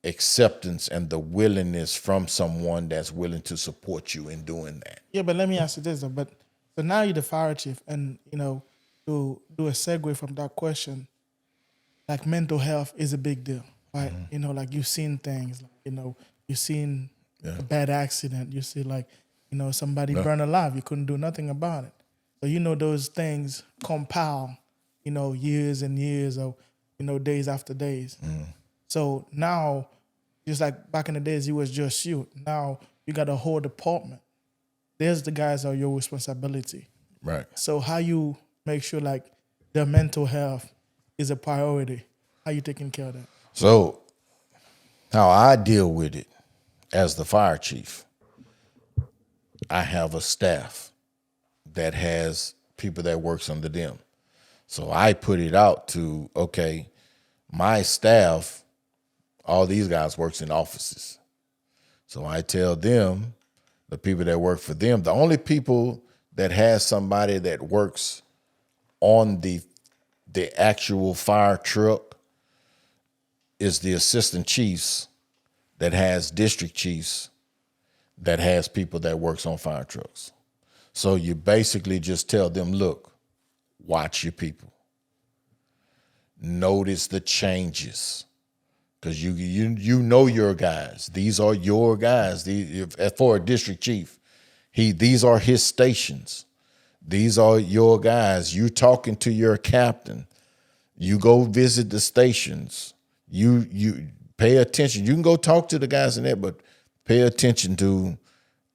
acceptance and the willingness from someone that's willing to support you in doing that. Yeah, but let me ask you this though. So now you're the fire chief, and to do a segue from that question, like mental health is a big deal, right? Mm-hmm. Like you've seen things, you've seen a bad accident, you see somebody burned alive, you couldn't do nothing about it. So those things compile, years and years of, days after days. So now, just like back in the days, it was just you. Now you got a whole department. There's the guys are your responsibility. Right. So how you make sure their mental health is a priority? How you taking care of that? So how I deal with it as the fire chief, I have a staff that has people that works under them. So I put it out to, okay, my staff, all these guys works in offices. So I tell them, the people that work for them, the only people that has somebody that works on the actual fire truck is the assistant chiefs that has district chiefs that has people that works on fire trucks. So you basically just tell them, look, watch your people. Notice the changes. Because you know your guys. These are your guys. For a district chief, these are his stations. These are your guys. You talking to your captain. You go visit the stations. You pay attention. You can go talk to the guys in there, but pay attention to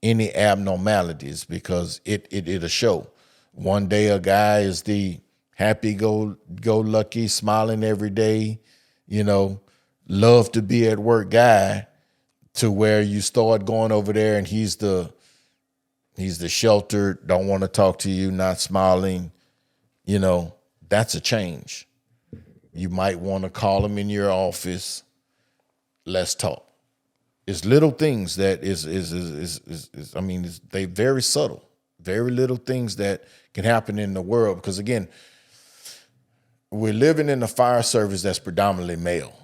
any abnormalities, because it'll show. One day a guy is the happy-go-lucky, smiling every day, love to be at work guy, to where you start going over there and he's the sheltered, don't want to talk to you, not smiling. That's a change. You might want to call him in your office. Let's talk. It's little things that they very subtle, very little things that can happen in the world. Because again, we're living in a fire service that's predominantly male.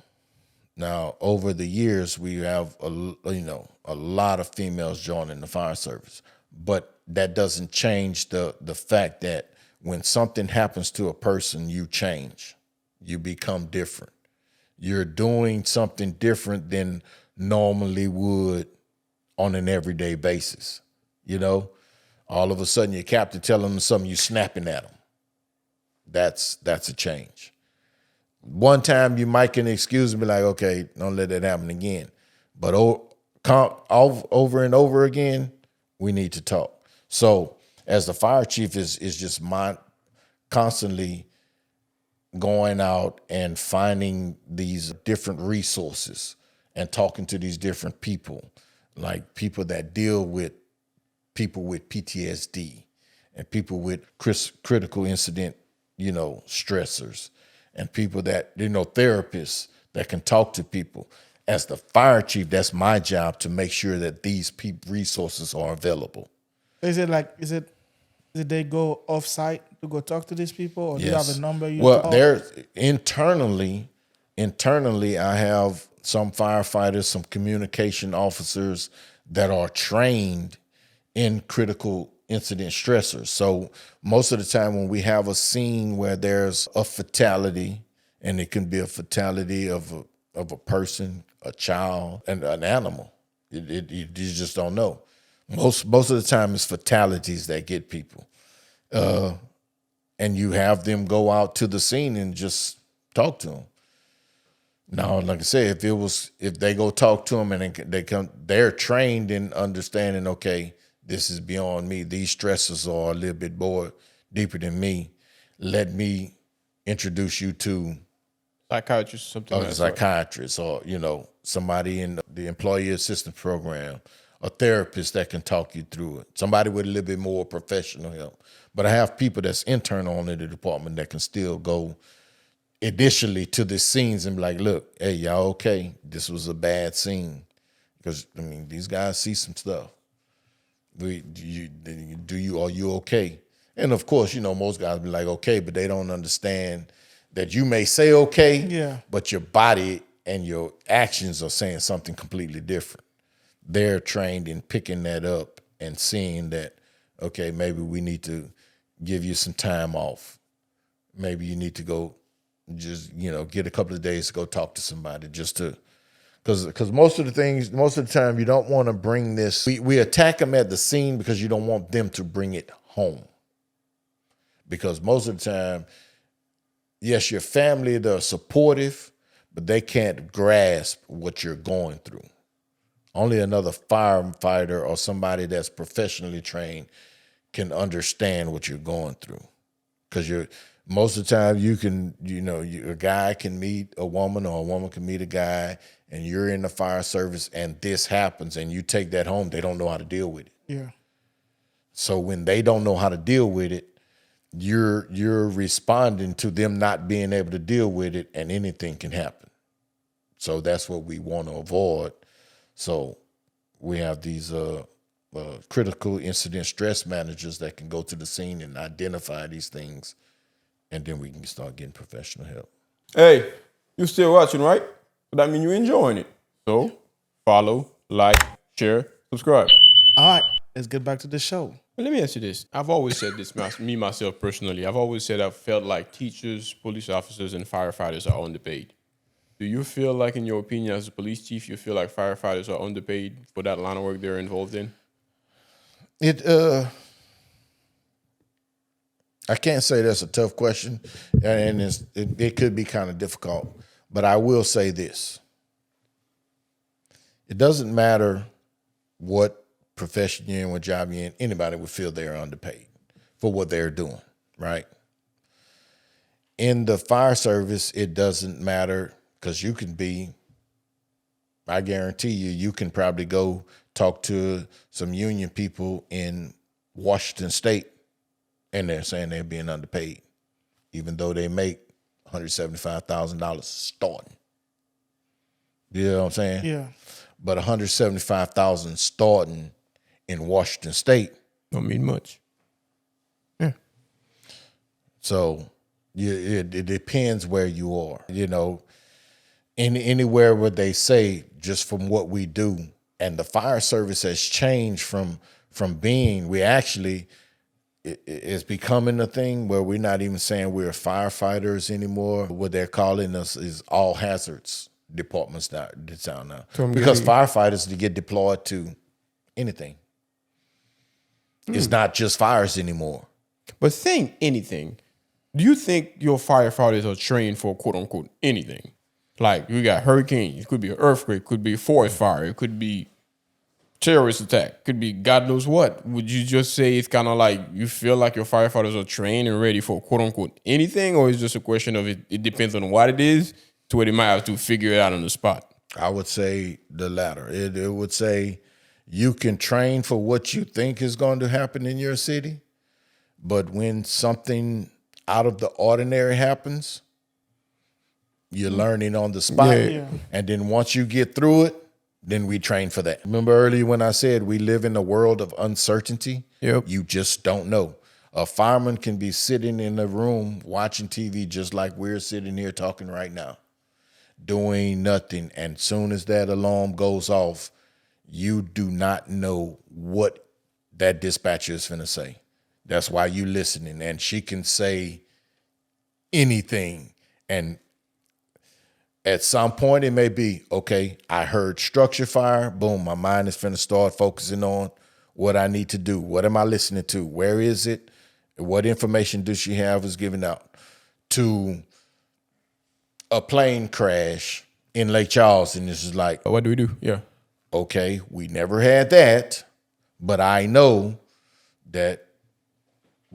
Now, over the years, we have a lot of females joining the fire service, but that doesn't change the fact that when something happens to a person, you change, you become different. You're doing something different than normally would on an everyday basis. All of a sudden your captain telling them something, you snapping at them. That's a change. One time you might can excuse and be like, okay, don't let that happen again. But over and over again, we need to talk. So as the fire chief is just constantly going out and finding these different resources and talking to these different people, like people that deal with people with PTSD and people with critical incident, stressors, and people that, therapists that can talk to people. As the fire chief, that's my job to make sure that these resources are available. Is it did they go off site to go talk to these people, or do you have a number you Well, call? there's internally, I have some firefighters, some communication officers that are trained in critical incident stressors. So most of the time when we have a scene where there's a fatality, and it can be a fatality of a person, a child, and an animal, you just don't know. Most of the time it's fatalities that get people. And you have them go out to the scene and just talk to them. Now, like I said, if they go talk to them and they're trained in understanding, okay, this is beyond me. These stresses are a little bit more deeper than me. Let me introduce you to Psychiatrist, something like a psychiatrist, or somebody in the employee assistance program, a therapist that can talk you through it, somebody with a little bit more professional help. But I have people that's internal in the department that can still go initially to the scenes and be like, look, hey, y'all okay? This was a bad scene. Because, these guys see some stuff. Are you okay? And of course, most guys be like, okay, but they don't understand that you may say okay, but your body and your actions are saying something completely different. They're trained in picking that up and seeing that, okay, maybe we need to give you some time off. Maybe you need to go just, get a couple of days to go talk to somebody just to, because most of the time you don't want to bring this. We attack them at the scene because you don't want them to bring it home. Because most of the time, yes, your family, they're supportive, but they can't grasp what you're going through. Only another firefighter or somebody that's professionally trained can understand what you're going through. Because most of the time a guy can meet a woman or a woman can meet a guy, and you're in the fire service and this happens and you take that home, they don't know how to deal with it. Yeah. So when they don't know how to deal with it, you're responding to them not being able to deal with it, and anything can happen. So that's what we want to avoid. So we have these critical incident stress managers that can go to the scene and identify these things, and then we can start getting professional help. Hey, you still watching, right? That means you're enjoying it. So follow, like, share, subscribe. All right, let's get back to the show. But let me ask you this. I've always said this, myself personally. I've always said I felt like teachers, police officers, and firefighters are underpaid. Do you feel like, in your opinion, as a police chief, you feel like firefighters are underpaid for that line of work they're involved in? I can't say that's a tough question, and it could be kind of difficult. But I will say this. It doesn't matter what profession you're in, what job you're in, anybody would feel they're underpaid for what they're doing, right? In the fire service, it doesn't matter, because you can be, I guarantee you can probably go talk to some union people in Washington State, and they're saying they're being underpaid, even though they make $175,000 starting. You know what I'm saying? Yeah. But $175,000 starting in Washington State Don't mean much. So it depends where you are. Anywhere where they say, just from what we do, and the fire service has changed from being, it's becoming a thing where we're not even saying we're firefighters anymore. What they're calling us is all hazards departments now. Because firefighters, to get deployed to anything. It's not just fires anymore. But saying anything, do you think your firefighters are trained for quote unquote anything? Like, you got hurricane, it could be an earthquake, it could be a forest fire, it could be terrorist attack. Could be God knows what. Would you just say it's kind of like you feel like your firefighters are trained and ready for quote unquote anything, or is just a question of it depends on what it is to where they might have to figure it out on the spot? I would say the latter. It would say you can train for what you think is going to happen in your city, but when something out of the ordinary happens, you're learning on the spot. Yeah. And then once you get through it, then we train for that. Remember earlier when I said we live in a world of uncertainty? Yep. You just don't know. A fireman can be sitting in a room watching TV just like we're sitting here talking right now, doing nothing. And soon as that alarm goes off, you do not know what that dispatcher is finna say. That's why you listening. And she can say anything. And at some point it may be, okay, I heard structure fire. Boom, my mind is finna start focusing on what I need to do. What am I listening to? Where is it? What information does she have is given out? To a plane crash in Lake Charles. And this is like, What do we do? Yeah. okay, we never had that, but I know that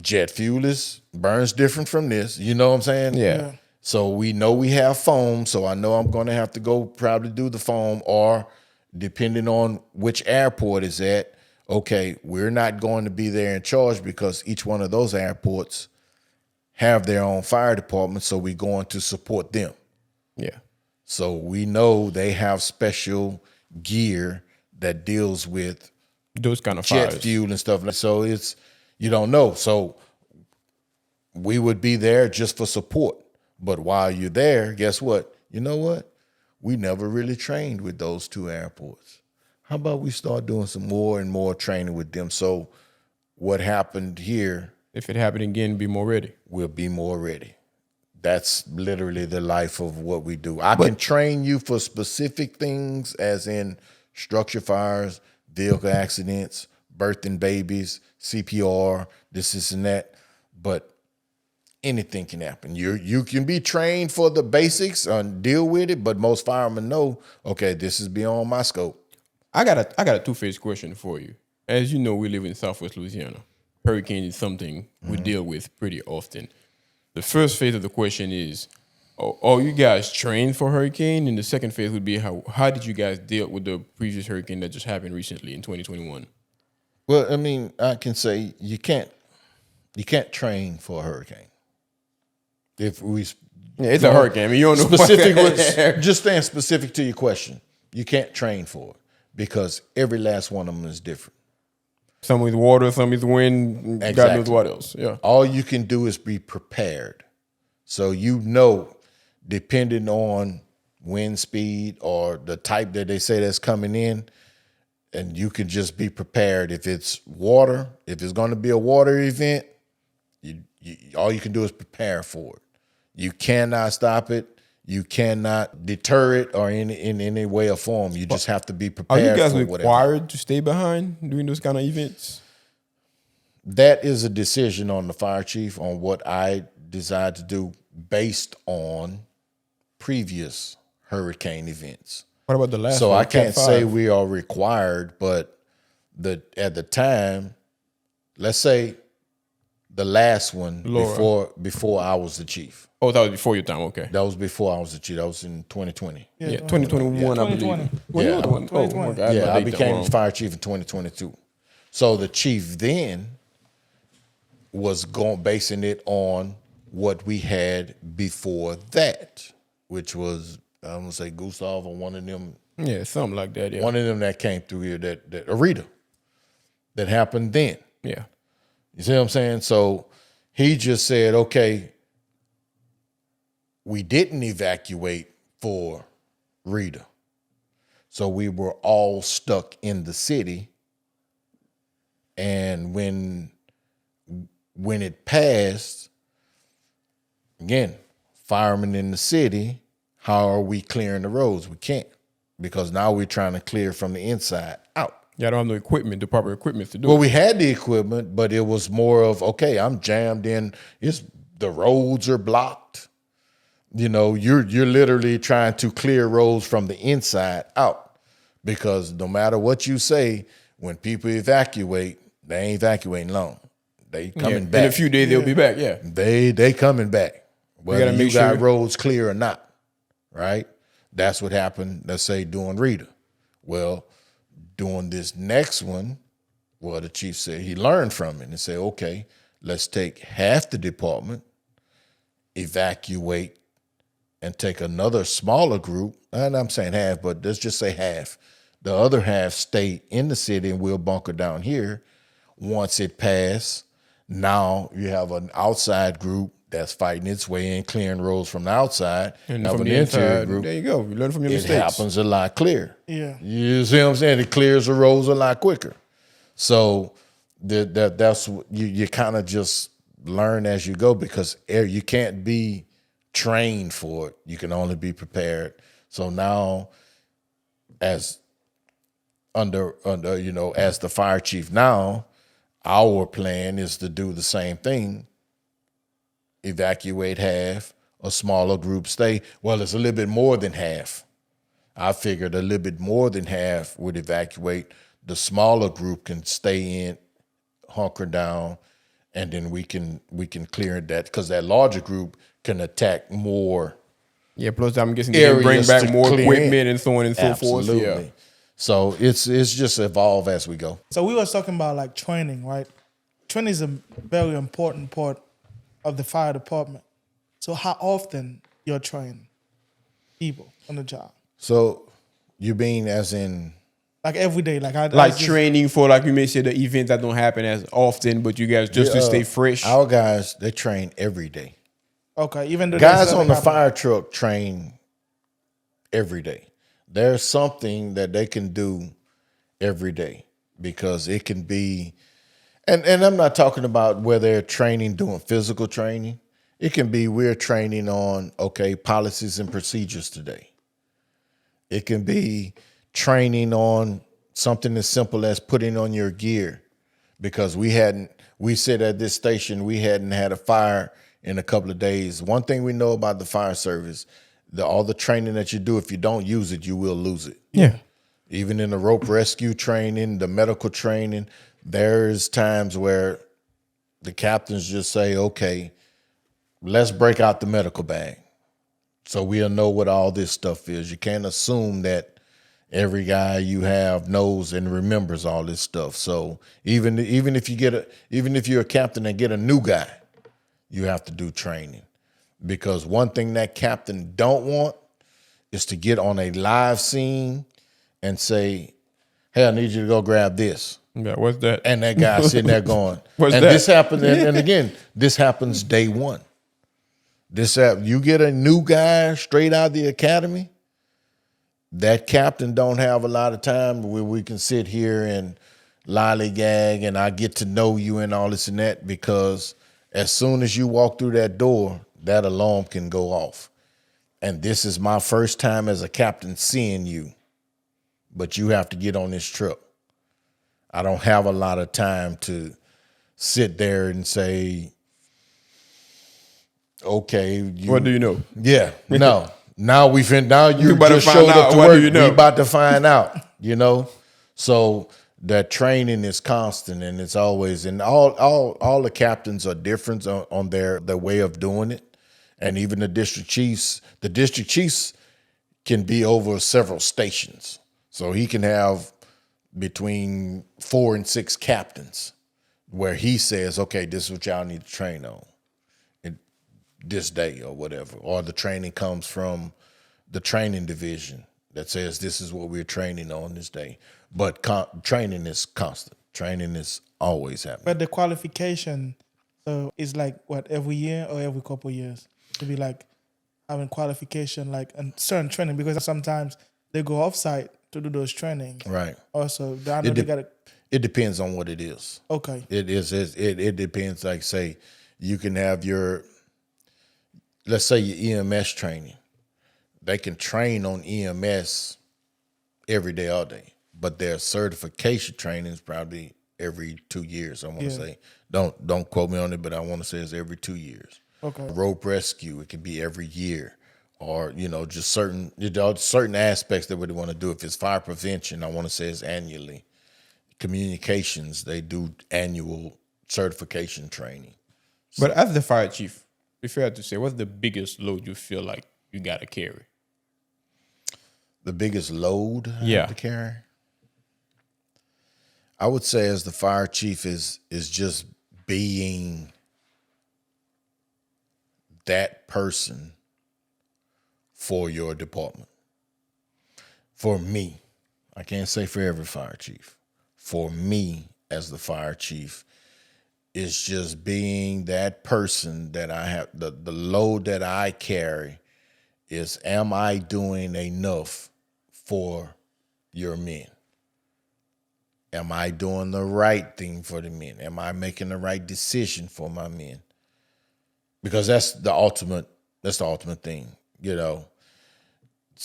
jet fuel burns different from this. You know what I'm saying? Yeah. So we know we have foam, so I know I'm going to have to go probably do the foam, or depending on which airport is at, okay, we're not going to be there in charge because each one of those airports have their own fire department, so we're going to support them. Yeah. So we know they have special gear that deals with Those kind of jet fires. fuel and stuff. So it's, you don't know. So we would be there just for support. But while you're there, guess what? You know what? We never really trained with those two airports. How about we start doing some more and more training with them? So what happened here, If it happened again, be more ready. we'll be more ready. That's literally the life of what we do. I can train you for specific things, as in structure fires, vehicle accidents, birthing babies, CPR, this and that. But anything can happen. You can be trained for the basics and deal with it, but most firemen know, okay, this is beyond my scope. I got a two-faced question for you. As you know, we live in Southwest Louisiana. Hurricane is something we deal with pretty often. The first phase of the question is, are you guys trained for hurricane? And the second phase would be, how did you guys deal with the previous hurricane that just happened recently in 2021? Well, I mean, I can say you can't train for a hurricane. If we It's a hurricane. I mean, you don't know specific just staying specific to your question. You can't train for it because every last one of them is different. Some with water, some with wind, God Exactly. knows what else. Yeah. All you can do is be prepared. So you know, depending on wind speed or the type that they say that's coming in, and you can just be prepared. If it's water, if it's going to be a water event, all you can do is prepare for it. You cannot stop it. You cannot deter it or in any way or form. You just have to be Are prepared you guys for whatever. required to stay behind during those kind of events? That is a decision on the fire chief on what I decide to do based on previous hurricane events. What about the last So one, I can't Cat say 5? we are required, but at the time, let's say the last one Laura. before I was the chief. Oh, that was before your time. Okay. That was before I was the chief. That was in 2020. Yeah, 2021, I believe. 2020. Well, you Yeah. were the one- oh, 2020. okay, had my Yeah, I date became wrong. fire chief in 2022. So the chief then was basing it on what we had before that, which was, I'm gonna say Gustav or one of them Yeah, something like that. Yeah. one of them that came through here, that Arita, that happened then. Yeah. You see what I'm saying? So he just said, okay, we didn't evacuate for Rita. So we were all stuck in the city. And when it passed, again, firemen in the city, how are we clearing the roads? We can't, because now we're trying to clear from the inside out. Y'all don't have no equipment, the proper equipment to do Well, it. we had the equipment, but it was more of, okay, I'm jammed in. The roads are blocked. You know, you're literally trying to clear roads from the inside out. because no matter what you say, when people evacuate, they ain't evacuating long. They coming back. In a few days, they'll be back. Yeah. They coming back. Whether gotta you make got sure. roads clear or not, right? That's what happened, let's say, during Rita. Well, during this next one, well, the chief said he learned from it and said, okay, let's take half the department, evacuate, and take another smaller group. And I'm saying half, but let's just say half. The other half stay in the city and we'll bunker down here. Once it passed, now you have an outside group that's fighting its way in, clearing roads from the outside. And Have from an the interior inside, group. there you go. You learn from your It mistakes. happens a lot clearer. Yeah. You see what I'm saying? It clears the roads a lot quicker. So that's you kind of just learn as you go, because you can't be trained for it. You can only be prepared. So now, as under as the fire chief now, our plan is to do the same thing. Evacuate half, a smaller group stay. Well, it's a little bit more than half. I figured a little bit more than half would evacuate. The smaller group can stay in, hunker down, and then we can clear that, because that larger group can attack more. Yeah, plus I'm guessing they can bring Areas back to more clear equipment in. and so on and so forth. Absolutely. Yeah. So it's just evolve as we go. So we was talking about like training, right? Training is a very important part of the fire department. So how often you're training people on the job? So you mean as in Like every day, Like training for, like you may say, the events that don't happen as often, but you guys just to stay fresh. our guys, they train every day. Okay, even though Guys there's on the nothing fire truck train every day. There's something that they can do every day, because it can be, and I'm not talking about where they're training, doing physical training. It can be we're training on, okay, policies and procedures today. It can be training on something as simple as putting on your gear, because we said at this station, we hadn't had a fire in a couple of days. One thing we know about the fire service, all the training that you do, if you don't use it, you will lose it. Yeah. Even in the rope rescue training, the medical training, there's times where the captains just say, okay, let's break out the medical bag, so we'll know what all this stuff is. You can't assume that every guy you have knows and remembers all this stuff. So even if you're a captain and get a new guy, you have to do training, because one thing that captain don't want is to get on a live scene and say, hey, I need you to go grab this. Yeah, what's that? And that guy sitting there going, What's and that? this happened, and again, this happens day one. You get a new guy straight out of the academy, that captain don't have a lot of time where we can sit here and lollygag and I get to know you and all this and that, because as soon as you walk through that door, that alarm can go off. And this is my first time as a captain seeing you, but you have to get on this truck. I don't have a lot of time to sit there and say, okay. What do you know? Yeah, no. Now now you about to just find showed up out. to What do work. you know? We about to find out, So that training is constant, and it's always, and all the captains are different on their way of doing it. And even the district chiefs can be over several stations. So he can have between 4 and 6 captains where he says, okay, this is what y'all need to train on this day or whatever. Or the training comes from the training division that says this is what we're training on this day. But training is constant. Training is always happening. But the qualification, so is like what, every year or every couple of years? To be like having qualification, like and certain training, because sometimes they go offsite to do those trainings. Right. Also, I know they got to. It depends on what it is. Okay. It depends. Like, say, you can have let's say your EMS training. They can train on EMS every day, all day, but their certification training is probably every 2 years. I want to say, don't quote me on it, but I want to say it's every 2 years. Okay. Rope rescue, it could be every year, or just certain aspects that we want to do. If it's fire prevention, I want to say it's annually. Communications, they do annual certification training. But as the fire chief, if you had to say, what's the biggest load you feel like you got to carry? The biggest load I Yeah. have to carry? I would say as the fire chief is just being that person for your department. For me, I can't say for every fire chief. For me as the fire chief, it's just being that person that I have, the load that I carry is, am I doing enough for your men? Am I doing the right thing for the men? Am I making the right decision for my men? Because that's the ultimate thing,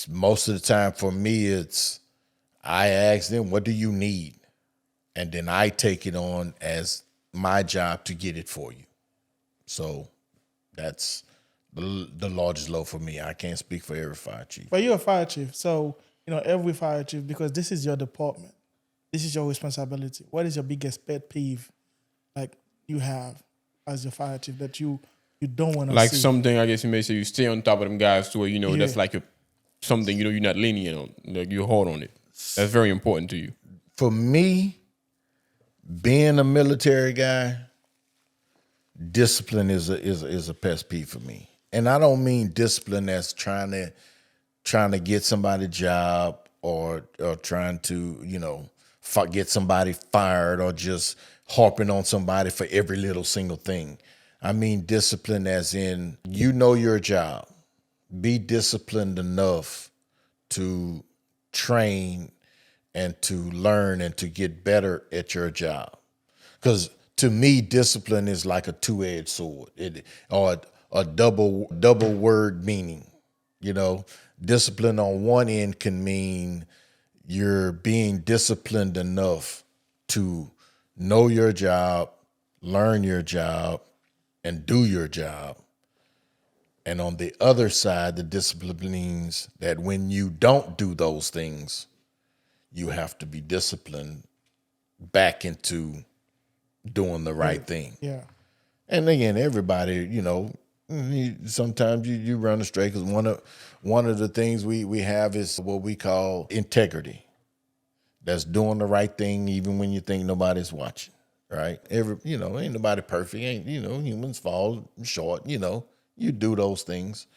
Most of the time for me, it's I ask them, what do you need? And then I take it on as my job to get it for you. So that's the largest load for me. I can't speak for every fire chief. But you're a fire chief, so every fire chief, because this is your department, this is your responsibility. What is your biggest pet peeve, like you have as your fire chief that you don't want to Like see? something, I guess you may say, you stay on top of them guys to where that's like something you're not lenient on, like you're hard on it. That's very important to you. For me, being a military guy, discipline is a pet peeve for me. And I don't mean discipline as trying to get somebody a job or trying to, get somebody fired or just harping on somebody for every little single thing. I mean discipline as in, your job. Be disciplined enough to train and to learn and to get better at your job. Because to me, discipline is like a two-edged sword, or a double word meaning. Discipline on one end can mean you're being disciplined enough to know your job, learn your job, and do your job. And on the other side, the discipline means that when you don't do those things, you have to be disciplined back into doing the right thing. Yeah. And again, everybody, sometimes you run astray, because one of the things we have is what we call integrity. That's doing the right thing even when you think nobody's watching, right? Ain't nobody perfect. Humans fall short, you do those things.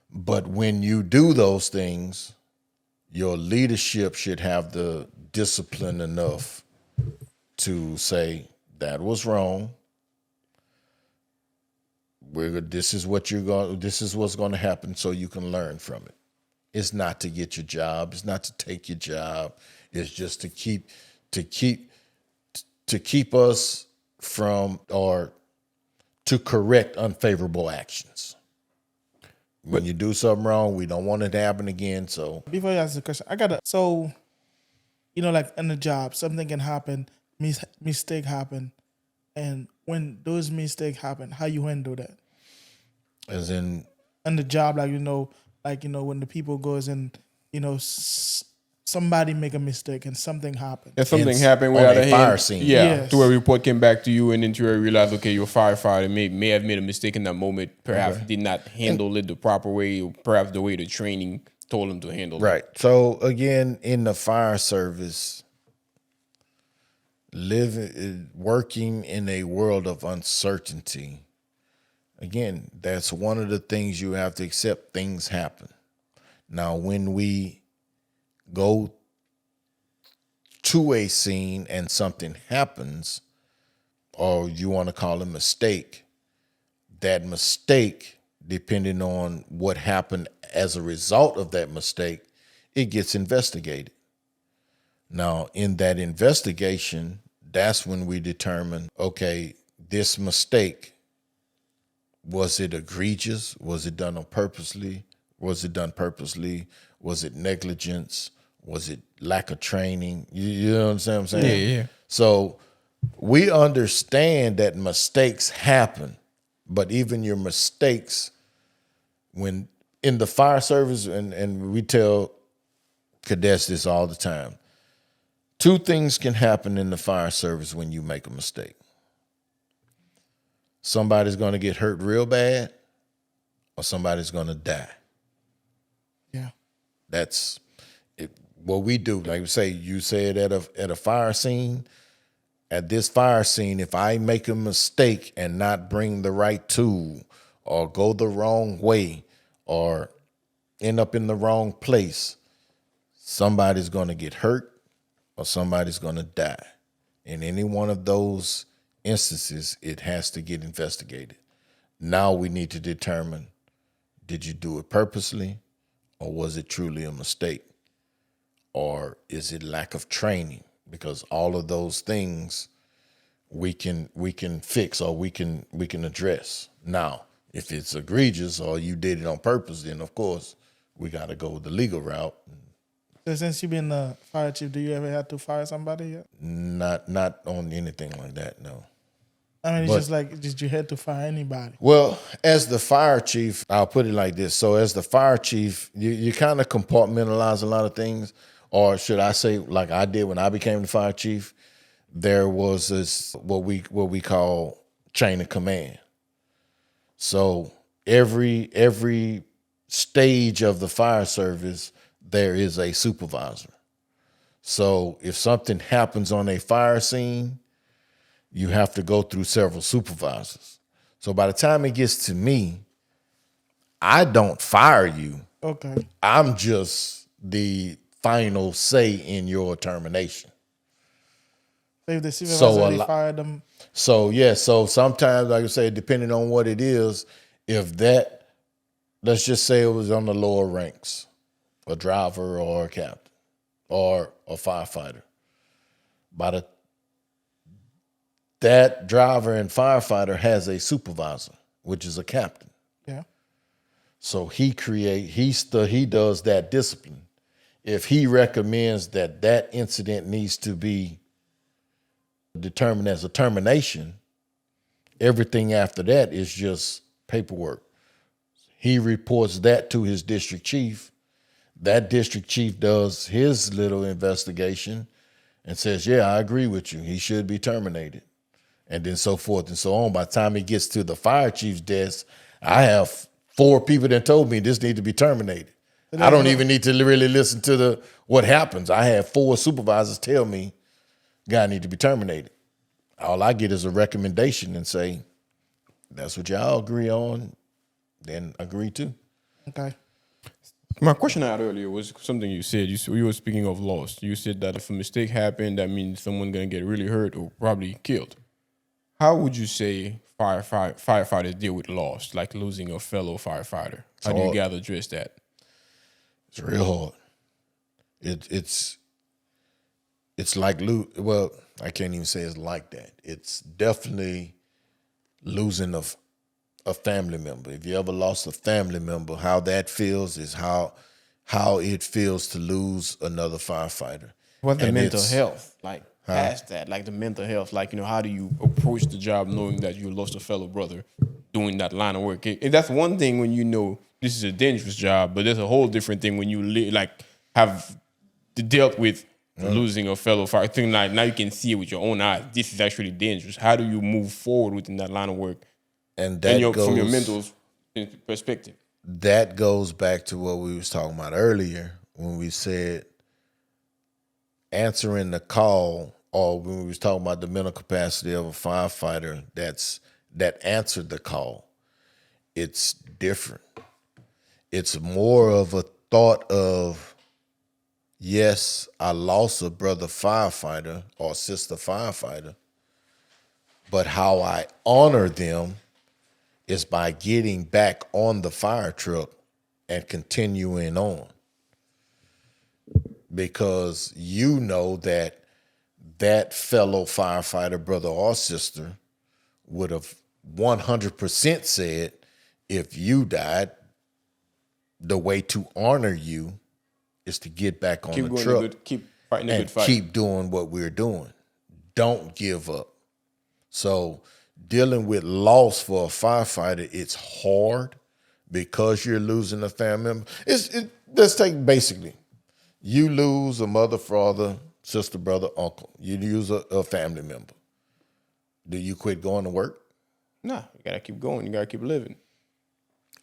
But when you do those things, your leadership should have the discipline enough to say, that was wrong. This is what's going to happen, so you can learn from it. It's not to get your job. It's not to take your job. It's just to keep us from, or to correct unfavorable actions. When you do something wrong, we don't want it to happen again. So Before you ask the question, like in the job, something can happen, mistake happen, and when those mistakes happen, how you handle that? as in, In the job, when the people goes and somebody make a mistake and something happens. If something In- happened on without a a fire hand, scene. Yes. to where a report came back to you, and then to where you realize, okay, your firefighter may have made a mistake in that moment, perhaps did not handle it the proper way, or perhaps the way the training told him to handle it. right. So again, in the fire service, working in a world of uncertainty, again, that's one of the things you have to accept. Things happen. Now, when we go to a scene and something happens, or you want to call it a mistake, that mistake, depending on what happened as a result of that mistake, it gets investigated. Now, in that investigation, that's when we determine, okay, this mistake, was it egregious? Was it done purposely? Was it done purposely? Was it negligence? Was it lack of training? You know what I'm saying? Yeah. So we understand that mistakes happen, but even your mistakes, when in the fire service, and we tell cadets this all the time. Two things can happen in the fire service when you make a mistake. Somebody's going to get hurt real bad, or somebody's going to die. Yeah. That's it, what we do. Like we say, you say it at a fire scene. At this fire scene, if I make a mistake and not bring the right tool, or go the wrong way, or end up in the wrong place, somebody's going to get hurt or somebody's going to die. In any one of those instances, it has to get investigated. Now we need to determine, did you do it purposely, or was it truly a mistake? Or is it lack of training? Because all of those things we can fix, or we can address. Now, if it's egregious or you did it on purpose, then of course we got to go the legal route. So since you've been the fire chief, do you ever have to fire somebody yet? Not on anything like that, no. I mean, it's just like, did you have to fire anybody? Well, as the fire chief, I'll put it like this. So as the fire chief, you kind of compartmentalize a lot of things. Or should I say, like I did when I became the fire chief, there was this what we call chain of command. So every stage of the fire service, there is a supervisor. So if something happens on a fire scene, you have to go through several supervisors. So by the time it gets to me, I don't fire you. Okay. I'm just the final say in your termination. So if the supervisor they fire them. So sometimes, like I say, depending on what it is, if that, let's just say it was on the lower ranks, a driver or a captain or a firefighter. That driver and firefighter has a supervisor, which is a captain. Yeah. So he does that discipline. If he recommends that incident needs to be determined as a termination, everything after that is just paperwork. He reports that to his district chief. That district chief does his little investigation and says, yeah, I agree with you. He should be terminated. And then so forth and so on. By the time he gets to the fire chief's desk, I have 4 people that told me this needs to be terminated. I don't even need to really listen to what happens. I have 4 supervisors tell me, guy need to be terminated. All I get is a recommendation and say, that's what y'all agree on, then agree to. Okay. My question I had earlier was something you said. You were speaking of loss. You said that if a mistake happened, that means someone's going to get really hurt or probably killed. How would you say firefighters deal with loss, like losing a fellow firefighter? How do you guys address that? It's real hard. It's like well, I can't even say it's like that. It's definitely losing a family member. If you ever lost a family member, how that feels is how it feels to lose another firefighter. What's the mental health like? Past that, like the mental health, like, how do you approach the job knowing that you lost a fellow brother doing that line of work? And that's one thing when you know this is a dangerous job, but there's a whole different thing when you have dealt with losing a fellow fighter. I think like now you can see it with your own eyes. This is actually dangerous. How do you move forward within that line of work? And that from your mental perspective. That goes back to what we was talking about earlier when we said answering the call, or when we was talking about the mental capacity of a firefighter that answered the call. It's different. It's more of a thought of, yes, I lost a brother firefighter or sister firefighter, but how I honor them is by getting back on the fire truck and continuing on. Because you know that fellow firefighter, brother or sister, would have 100% said, if you died, the way to honor you is to get back on the truck, keep fighting a good fight, keep doing what we're doing. Don't give up. So dealing with loss for a firefighter, it's hard because you're losing a family member. Let's take basically, you lose a mother, father, sister, brother, uncle. You lose a family member. Do you quit going to work? Nah, you gotta keep going. You gotta keep living.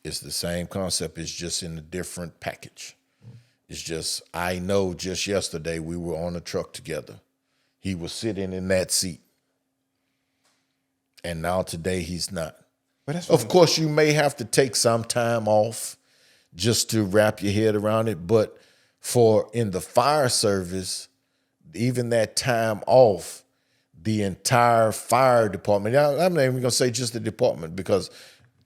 It's the same concept. It's just in a different package. It's just, I know just yesterday we were on a truck together. He was sitting in that seat. And now today he's not. But that's Of course, you may have to take some time off just to wrap your head around it. But in the fire service, even that time off, the entire fire department, I'm not even going to say just the department, because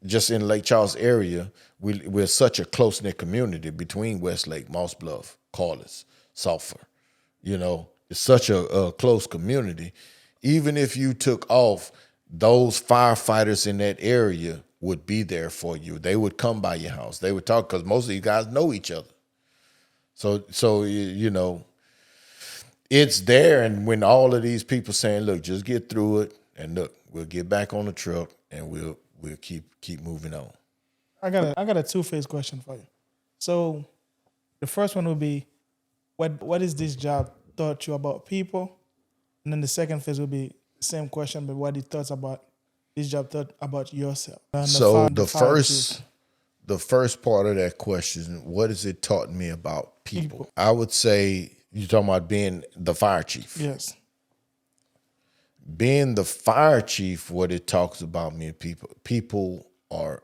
just in Lake Charles area, we're such a close-knit community between Westlake, Moss Bluff, Corliss, Sulphur. It's such a close community. Even if you took off, those firefighters in that area would be there for you. They would come by your house. They would talk, because most of you guys know each other. So it's there. And when all of these people saying, look, just get through it, and look, we'll get back on the truck, and we'll keep moving on. I got a two-phase question for you. So the first one would be, what is this job taught you about people? And then the second phase would be the same question, but what it thoughts about this job taught about yourself. So the first part of that question, what has it taught me about people? I would say, you're talking about being the fire chief. Yes. Being the fire chief, what it talks about me and people are,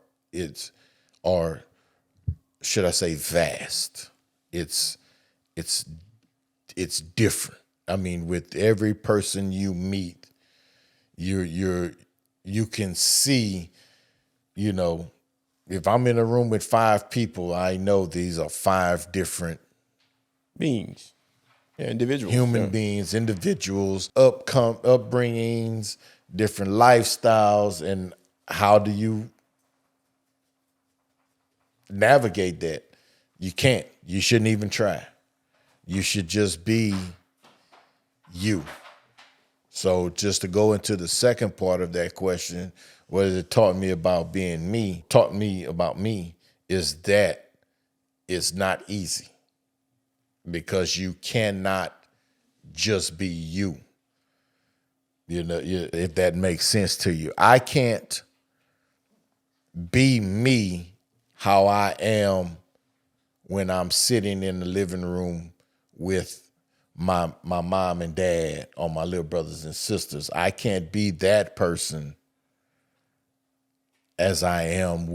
should I say, vast. It's different. I mean, with every person you meet, you can see, if I'm in a room with 5 people, I know these are 5 different beings. Yeah, individuals. Human beings, individuals, upbringings, different lifestyles, and how do you navigate that? You can't. You shouldn't even try. You should just be you. So just to go into the second part of that question, what has it taught me about being me? Taught me about me is that it's not easy, because you cannot just be you. If that makes sense to you. I can't be me how I am when I'm sitting in the living room with my mom and dad or my little brothers and sisters. I can't be that person as I am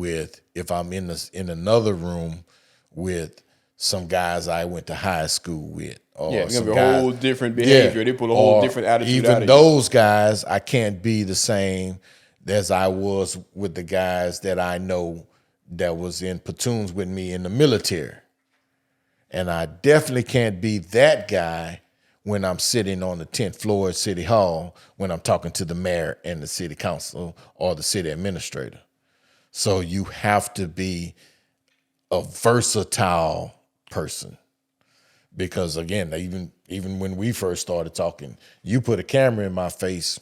if I'm in another room with some guys I went to high school with. Or it's some gonna be a whole different behavior. They pull a whole different attitude out of you. Even those guys, I can't be the same as I was with the guys that I know that was in platoons with me in the military. And I definitely can't be that guy when I'm sitting on the 10th floor at City Hall when I'm talking to the mayor and the city council or the city administrator. So you have to be a versatile person. Because again, even when we first started talking, you put a camera in my face,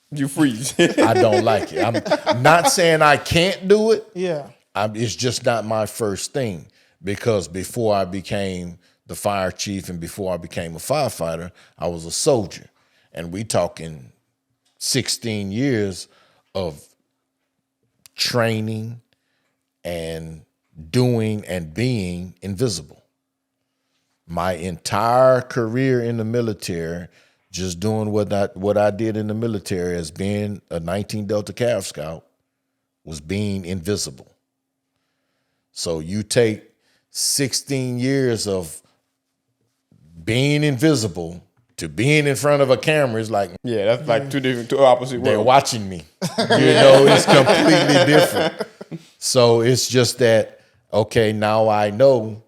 you freeze. I don't like it. I'm not saying I can't do it. Yeah. It's just not my first thing. Because before I became the fire chief and before I became a firefighter, I was a soldier. And we talking 16 years of training and doing and being invisible. My entire career in the military, just doing what I did in the military as being a 19 Delta Cav Scout, was being invisible. So you take 16 years of being invisible to being in front of a camera is like, yeah, that's like two opposite worlds. They're watching me. It's completely different. So it's just that, okay, now I know,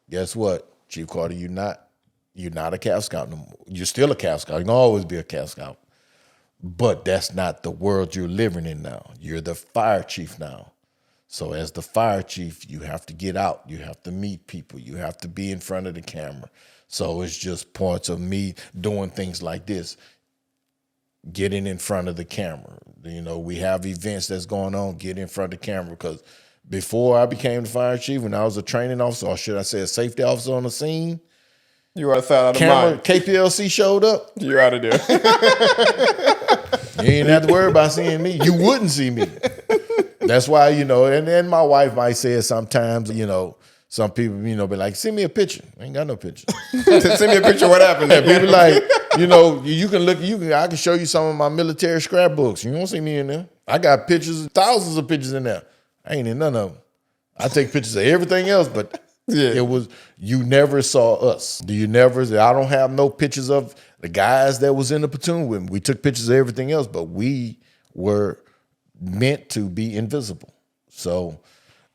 guess what, Chief Carter, you're not a Cav Scout no more. You're still a Cav Scout. You're gonna always be a Cav Scout. But that's not the world you're living in now. You're the fire chief now. So as the fire chief, you have to get out. You have to meet people. You have to be in front of the camera. So it's just parts of me doing things like this, getting in front of the camera. We have events that's going on, get in front of the camera, because before I became the fire chief, when I was a training officer, or should I say a safety officer on the scene, You are out of camera mind. KPLC showed up. You're out of there. You ain't have to worry about seeing me. You wouldn't see me. That's why, and then my wife might say it sometimes, some people, be like, send me a picture. I ain't got no picture. Send me a picture of what happened. People like, you can look, I can show you some of my military scrapbooks. You won't see me in there. I got pictures, thousands of pictures in there. I ain't in none of them. I take pictures of everything else, but you never saw us. I don't have no pictures of the guys that was in the platoon with me. We took pictures of everything else, but we were meant to be invisible. So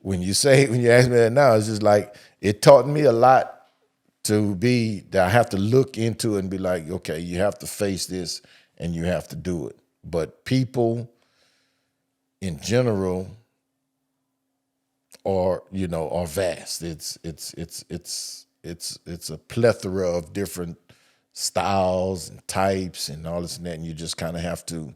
when you ask me that now, it's just like, it taught me a lot that I have to look into and be like, okay, you have to face this and you have to do it. But people in general are vast. It's a plethora of different styles and types and all this and that, and you just kind of have to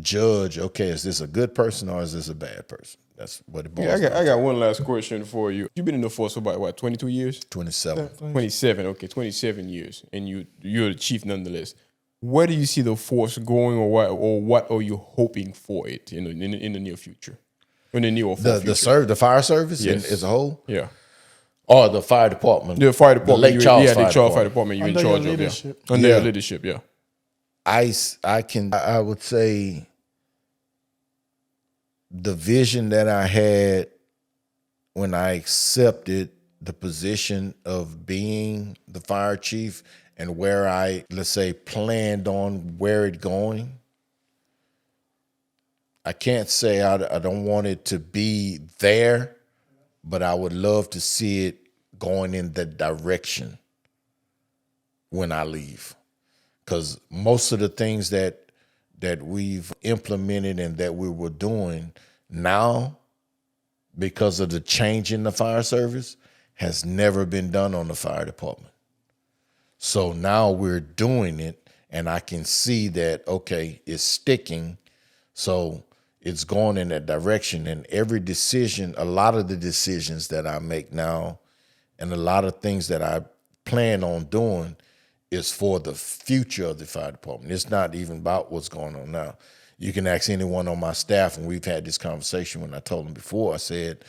judge, okay, is this a good person or is this a bad person? That's what it boils down to. I got one last question for you. You've been in the force for about, what, 22 years? 27. 27, okay, 27 years, and you're the chief nonetheless. Where do you see the force going, or what are you hoping for it in the near future? In the near or far future? The fire service Yes. as a whole? Yeah. Or the fire department? The fire department. The Lake Charles the Fire Charles Fire Department. Department you're in Under your charge of, leadership. yeah. Under your leadership, yeah. I would say the vision that I had when I accepted the position of being the fire chief and where I, let's say, planned on where it going, I can't say I don't want it to be there, but I would love to see it going in the direction when I leave. Because most of the things that we've implemented and that we were doing now, because of the change in the fire service, has never been done on the fire department. So now we're doing it, and I can see that, okay, it's sticking, so it's going in that direction. And every decision, a lot of the decisions that I make now, and a lot of things that I plan on doing, is for the future of the fire department. It's not even about what's going on now. You can ask anyone on my staff, and we've had this conversation when I told them before, I said,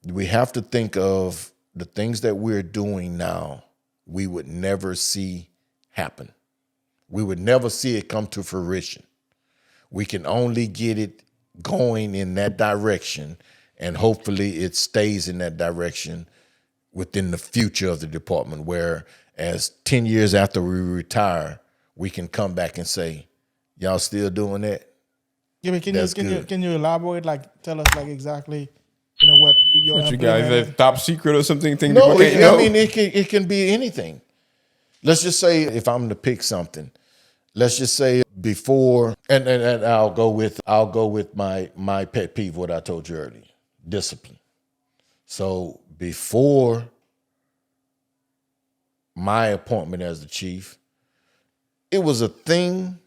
we have to think of the things that we're doing now, we would never see happen. We would never see it come to fruition. We can only get it going in that direction, and hopefully it stays in that direction within the future of the department, where as 10 years after we retire, we can come back and say, y'all still doing that? Can you elaborate, like tell us like exactly, what you're What you guys, that top secret or something? No, it can be anything. Let's just say, if I'm to pick something, let's just say before, and I'll go with my pet peeve, what I told you earlier, discipline. So before my appointment as the chief, it was a thing,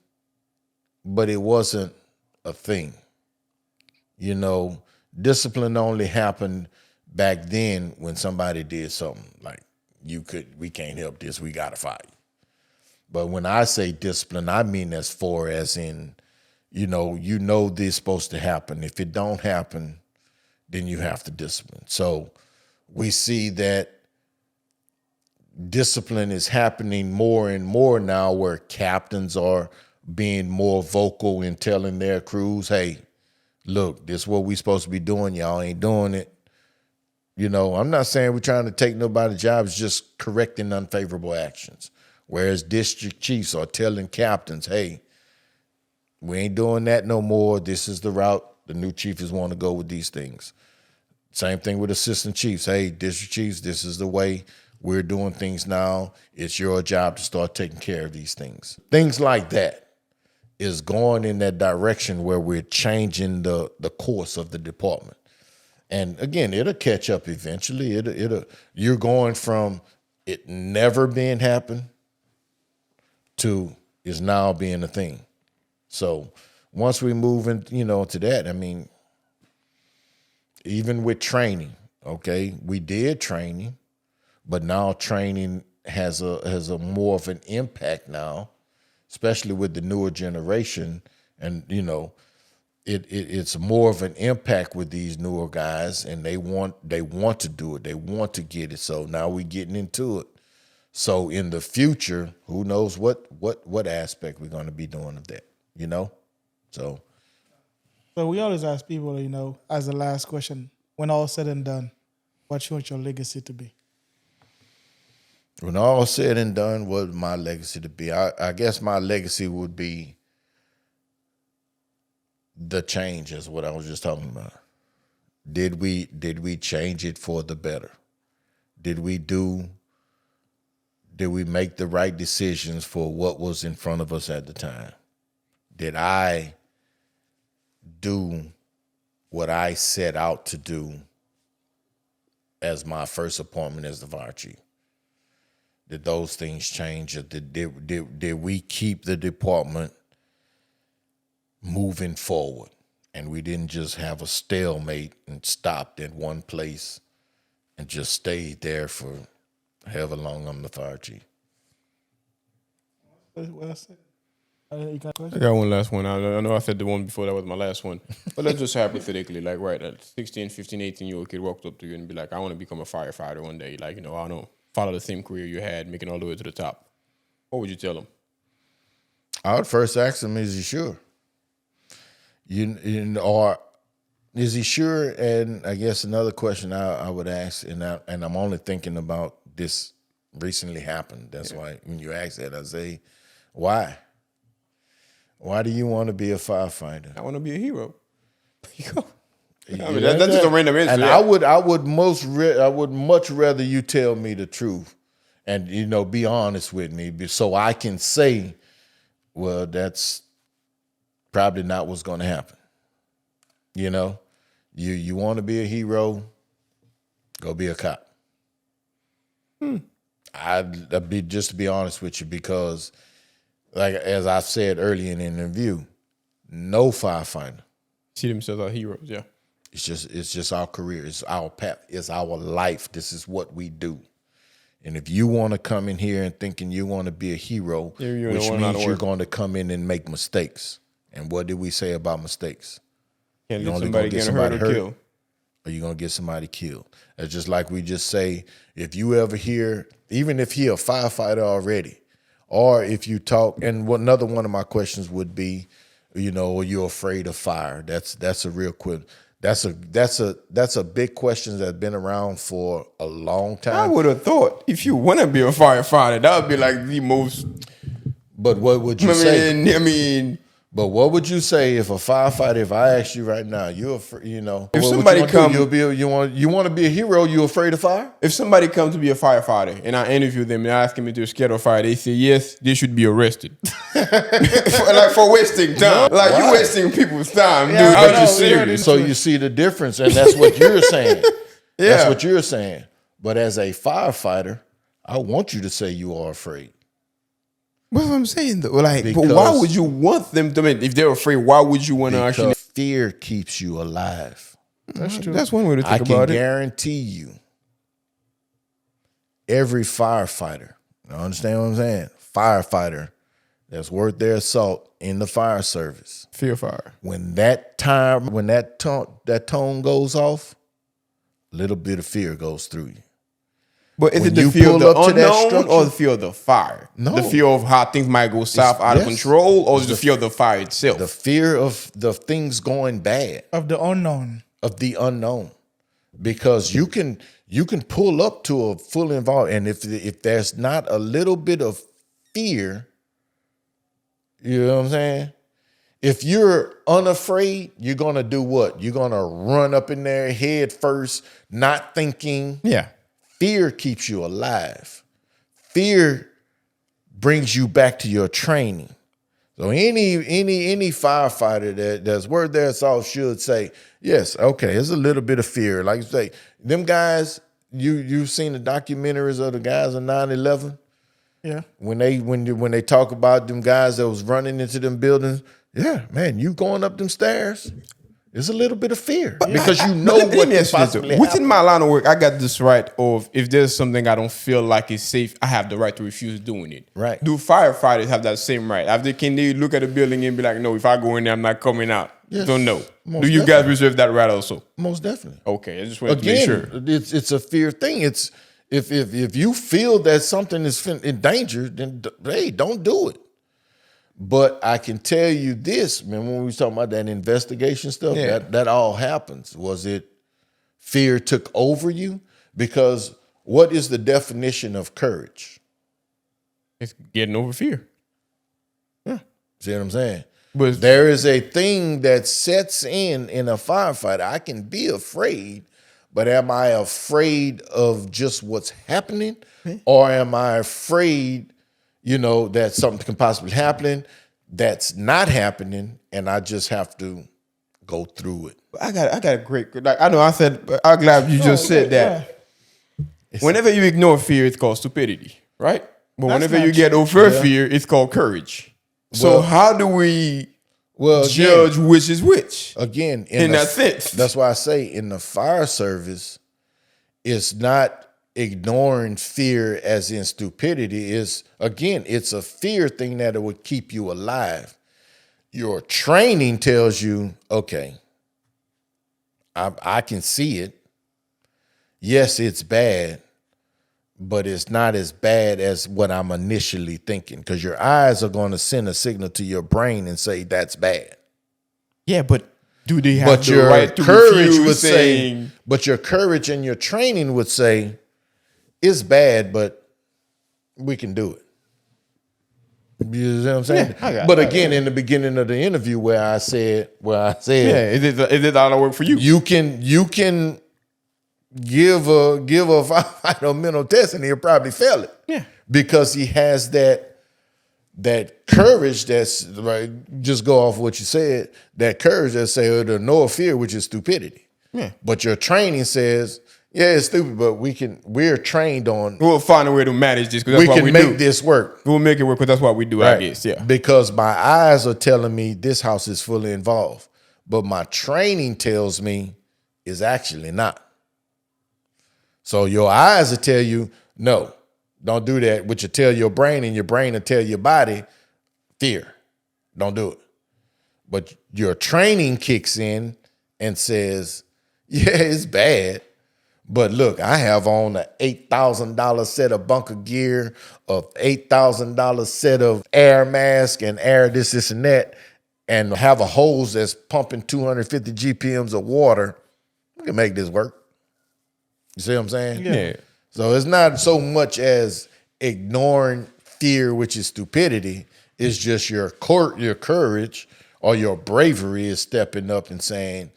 but it wasn't a thing. Discipline only happened back then when somebody did something like, we can't help this, we gotta fire you. But when I say discipline, I mean as far as in, this is supposed to happen. If it don't happen, then you have to discipline. So we see that discipline is happening more and more now, where captains are being more vocal in telling their crews, hey, look, this is what we supposed to be doing. Y'all ain't doing it. I'm not saying we're trying to take nobody's job. It's just correcting unfavorable actions. Whereas district chiefs are telling captains, hey, we ain't doing that no more. This is the route the new chief is want to go with these things. Same thing with assistant chiefs. Hey, district chiefs, this is the way we're doing things now. It's your job to start taking care of these things. Things like that is going in that direction where we're changing the course of the department. And again, it'll catch up eventually. You're going from it never being happen to is now being a thing. So once we move in, to that, even with training, okay, we did training, but now training has a more of an impact now, especially with the newer generation, and it's more of an impact with these newer guys, and they want to do it, they want to get it. So now we're getting into it. So in the future, who knows what aspect we're going to be doing of that, So we always ask people, as the last question, when all said and done, what you want your legacy to be? When all said and done, what my legacy to be? I guess my legacy would be the change, is what I was just talking about. Did we change it for the better? Did we make the right decisions for what was in front of us at the time? Did I do what I set out to do as my first appointment as the fire chief? Did those things change? Or did we keep the department moving forward, and we didn't just have a stalemate and stopped at one place and just stayed there for however long I'm the fire chief? Well said. You got a question? I got one last one. I know I said the one before that was my last one. But let's just hypothetically, like, right, a 16, 15, 18-year-old kid walked up to you and be like, I want to become a firefighter one day. Like, I don't know, follow the same career you had, making all the way to the top. What would you tell them? I would first ask him, is he sure? Or is he sure? And I guess another question I would ask, and I'm only thinking about this recently happened. That's why when you ask that, I say, why? Why do you want to be a firefighter? I want to be a hero. That's just a random answer. And I would much rather you tell me the truth, and be honest with me, so I can say, well, that's probably not what's going to happen. You want to be a hero, go be a cop. I'd be, just to be honest with you, because like as I said earlier in the interview, no firefighter see themselves as heroes. Yeah, it's just our career, it's our path, it's our life. This is what we do. And if you want to come in here and thinking you want to be a hero, which means you're going to come in and make mistakes. And what did we say about mistakes? Can't let somebody get hurt or killed. Or you're going to get somebody killed. It's just like we just say, if you ever hear, even if you're a firefighter already, or if you talk, and another one of my questions would be, are you afraid of fire? That's a real quick. That's a big question that's been around for a long time. I would have thought if you want to be a firefighter, that would be like the most. But what would you say? I mean. But what would you say if a firefighter? If I asked you right now, if somebody come, you want to be a hero. You afraid of fire? If somebody comes to be a firefighter and I interview them and I ask them if they're scared of fire, they say yes, they should be arrested. for wasting time. You wasting people's time, dude. Are you serious? So you see the difference, and that's what you're saying. That's what you're saying. But as a firefighter, I want you to say you are afraid. That's what I'm saying, though. But why would you want them to? If they're afraid, why would you want to actually? Fear keeps you alive. That's true. That's one way to think about it. I can guarantee you, every firefighter, you understand what I'm saying? Firefighter that's worth their salt in the fire service. Fear fire. When that tone goes off, a little bit of fear goes through you. But is it the fear of the unknown or the fear of the fire? No. The fear of how things might go south out of control, or is the fear of the fire itself? The fear of the things going bad. Of the unknown. Because you can pull up to a full involvement, and if there's not a little bit of fear, you know what I'm saying? If you're unafraid, you're gonna do what? You're gonna run up in there head first, not thinking. Yeah. Fear keeps you alive. Fear brings you back to your training. So any firefighter that's worth their salt should say, yes, okay, there's a little bit of fear. Like you say, them guys, you've seen the documentaries of the guys on 9/11? Yeah. When they talk about them guys that was running into them buildings, yeah, man, you going up them stairs. It's a little bit of fear because you know Let what me could ask you this, possibly though. Within happen. my line of work, I got this right of if there's something I don't feel like is safe, I have the right to refuse doing it. Right. Do firefighters have that same right? Can they look at a building and be like, no, if I go in there, I'm not coming out? Yes. Don't know. Most Do you guys definitely. reserve that right also? Most definitely. Okay, I just wanted to make sure. Again, it's a fear thing. It's if you feel that something is in danger, then hey, don't do it. But I can tell you this, man, when we was talking about that investigation stuff, Yeah. that all happens. Was it fear took over you? Because what is the definition of courage? It's getting over fear. See what I'm saying? But There is a thing that sets in a firefighter. I can be afraid, but am I afraid of just what's happening? Or am I afraid, that something can possibly happen that's not happening and I just have to go through it? I got a great, like I know I said, but I'm glad you just said that. Whenever you ignore fear, it's called stupidity, right? But That's whenever not you get true. over fear, it's called courage. So Well- how do we Well, judge which is which? Again, In that sense. That's why I say in the fire service, it's not ignoring fear as in stupidity. It's a fear thing that it would keep you alive. Your training tells you, okay, I can see it. Yes, it's bad, but it's not as bad as what I'm initially thinking, because your eyes are going to send a signal to your brain and say that's bad. Yeah, but do they have But the your right to courage refuse would saying, say, but your courage and your training would say, it's bad, but we can do it. You know what I'm saying? Yeah, I got but it. again, in the beginning of the interview where I said, yeah, is it out of work for you? you can give a firefighter a mental test and he'll probably fail it. Yeah. Because he has that courage that's right. Just go off what you said. That courage that say the no fear, which is stupidity. Yeah. But your training says, yeah, it's stupid, but we're trained on We'll find a way to manage this because we that's what can we make do. this work. We'll make it work because that's what we do, I guess. Yeah. Because my eyes are telling me this house is fully involved, but my training tells me is actually not. So your eyes will tell you, no, don't do that, which will tell your brain, and your brain will tell your body, fear, don't do it. But your training kicks in and says, yeah, it's bad, but look, I have on an $8,000 set of bunker gear, a $8,000 set of air mask and air this, and that, and have a hose that's pumping 250 GPMs of water. We can make this work. You see what I'm saying? Yeah. So it's not so much as ignoring fear, which is stupidity. It's just your courage or your bravery is stepping up and saying,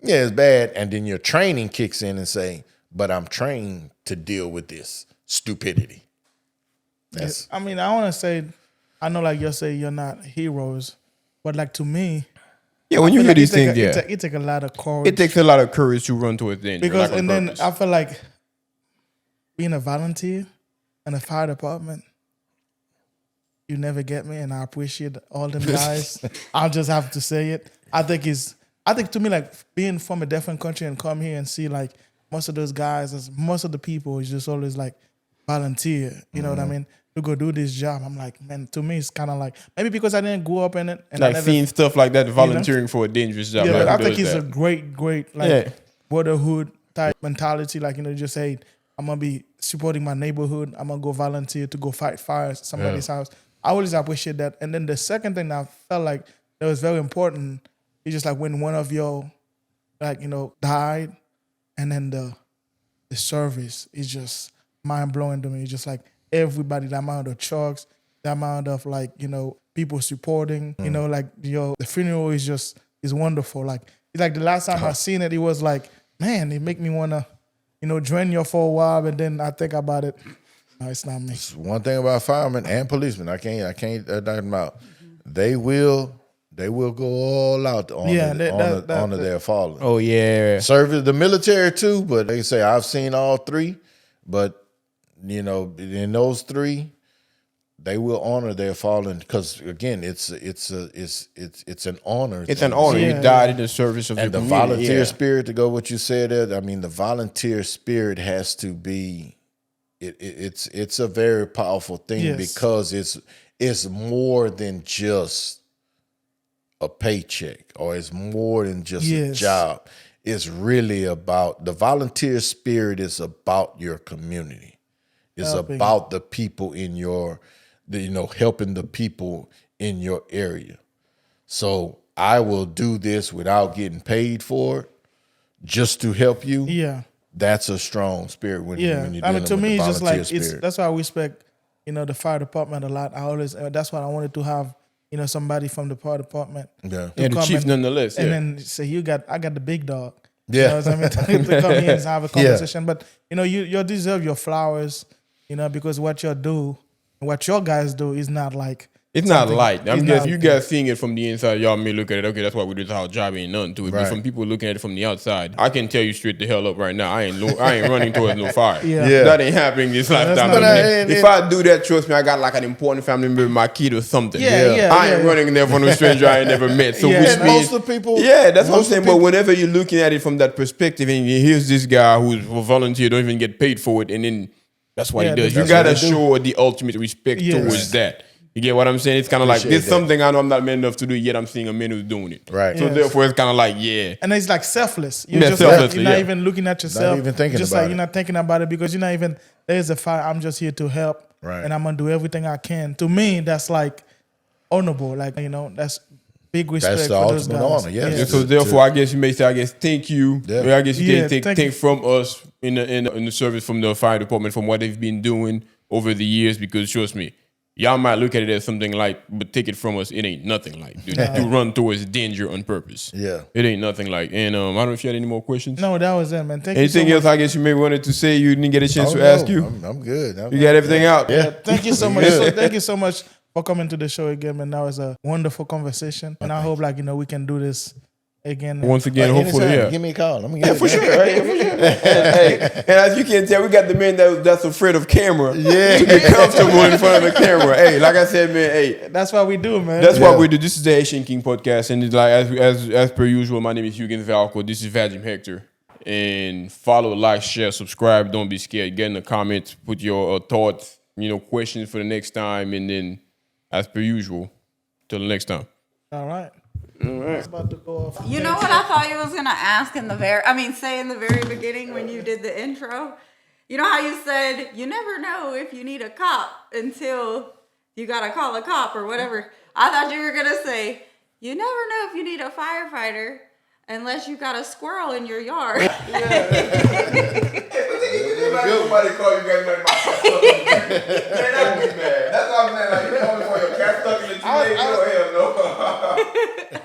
yeah, it's bad. And then your training kicks in and say, but I'm trained to deal with this stupidity. That's I mean, I want to say, I know like you say you're not heroes, but like to me, Yeah, when I you feel hear like these things, yeah. it take a lot of courage. It takes a lot of courage to run towards danger. because like on and then purpose. I feel like being a volunteer in the fire department, you never get me, and I appreciate all them guys. I'll just have to say it. I think to me, like being from a different country and come here and see like most of those guys, most of the people is just always like volunteer. You know what I mean? To go do this job. I'm like, man, to me it's kind of like maybe because I didn't grow up in it and I like never, seeing stuff like that, volunteering for a dangerous job. yeah, like but I who think does it's that? a great like Yeah. brotherhood type mentality. Like, just say, I'm gonna be supporting my neighborhood. I'm gonna go volunteer to go fight fires at somebody's house. I always appreciate that. And then the second thing that I felt like that was very important is just like when one of your died, and then the service is just mind blowing to me. It's just like everybody, the amount of trucks, the amount of people supporting, the funeral is wonderful. Like it's like the last time I seen it, it was like, man, it make me wanna, drain you for a while, but then I think about it. No, it's not me. one thing about firemen and policemen. I can't talk about. They will go all out to honor their fallen. Oh yeah. Service, the military too, but they say I've seen all three, but in those three, they will honor their fallen, because again, it's an honor. It's thing. an honor. Yeah, You died in the service of And your the community. volunteer Yeah. spirit, to go what you said there, I mean, the volunteer spirit has to be, it's a very powerful thing, Yes. because it's more than just a paycheck, or it's more than just a Yes. job. It's really about, the volunteer spirit is about your community. It's Helping. about the people in your, helping the people in your area. So I will do this without getting paid for it, just to help you. Yeah. That's a strong spirit when Yeah, when you're I dealing mean, to with me, the it's just volunteer like spirit. that's why I respect, the fire department a lot. I always that's why I wanted to have, somebody from the fire department. Yeah. to Yeah, the come chief and- nonetheless, and yeah. then say I got the big dog. Yeah. You know what I mean? To come in and have a conversation, but you deserve your flowers, because what your guys do is not like. It's not something- light. I'm it's guess not- you guys seeing it from the inside, y'all may look at it, okay, that's what we do, that's our job, ain't nothing to it. But Right. from people looking at it from the outside, I can tell you straight the hell up right now, I ain't running towards no fire. Yeah. Yeah. That ain't happening this lifetime. not- But, If I do that, trust me, I got like an important family member, my kid or something. Yeah. I ain't running there for no stranger I ain't never met. So Yeah. which And means, most of the people- yeah, that's what I'm most of saying. the But people- whenever you're looking at it from that perspective, and here's this guy who's a volunteer, don't even get paid for it, and then that's what Yeah, he does. You that's gotta what they do. show the ultimate respect Yes. towards that. You get what I'm saying? It's kind of like, Appreciate this that. something I know I'm not man enough to do, yet I'm seeing a man who's doing it. Right. So Yes. therefore, it's kind of like, yeah. And it's like selfless. You're Yeah, just selflessly, you're not yeah. even looking at yourself. even thinking just about like it. you're not thinking about it because you're not even. There's a fire. I'm just here to help. Right. And I'm gonna do everything I can. To me, that's like honorable. Like that's big respect That's the for those ultimate guys. honor, yes. Yeah, so therefore, I guess you may say, thank you. Yeah. I guess you Yeah, can thank take you. from us in the service from the fire department, from what they've been doing over the years, because trust me, y'all might look at it as something like, but take it from us, it ain't nothing like. To run towards danger on purpose. Yeah. It ain't nothing like. And I don't know if you had any more questions. No, that was it, man. Thank Anything you so else much. I guess you may wanted to say you didn't get a chance Oh, to no, ask you? I'm good. You got everything out? Yeah. Thank you so much. Good. Thank you so much for coming to the show again, man. That was a wonderful conversation, and I hope we can do this again. Once again, Anytime, hopefully, yeah. Give me a call. I'm gonna For sure, right? For sure. And as you can tell, we got the man that's afraid of camera. Yeah. To be comfortable in front of the camera. Hey, like I said, man, hey, That's what we do, man. that's Yeah. what we do. This is the Haitian King Podcast, and it's like as per usual, my name is Hugo Valco. This is Vajim Hector. And follow, like, share, subscribe. Don't be scared. Get in the comments. Put your thoughts, questions for the next time, and then as per usual, till the next time. All right. It's about to go off. You know what I thought you was gonna ask say in the very beginning when you did the intro? You know how you said you never know if you need a cop until you gotta call a cop or whatever. I thought you were gonna say you never know if you need a firefighter unless you got a squirrel in your yard. Somebody call you guys like my That's what I'm saying. Like, you calling for your cat stuck in the tree? Hell no.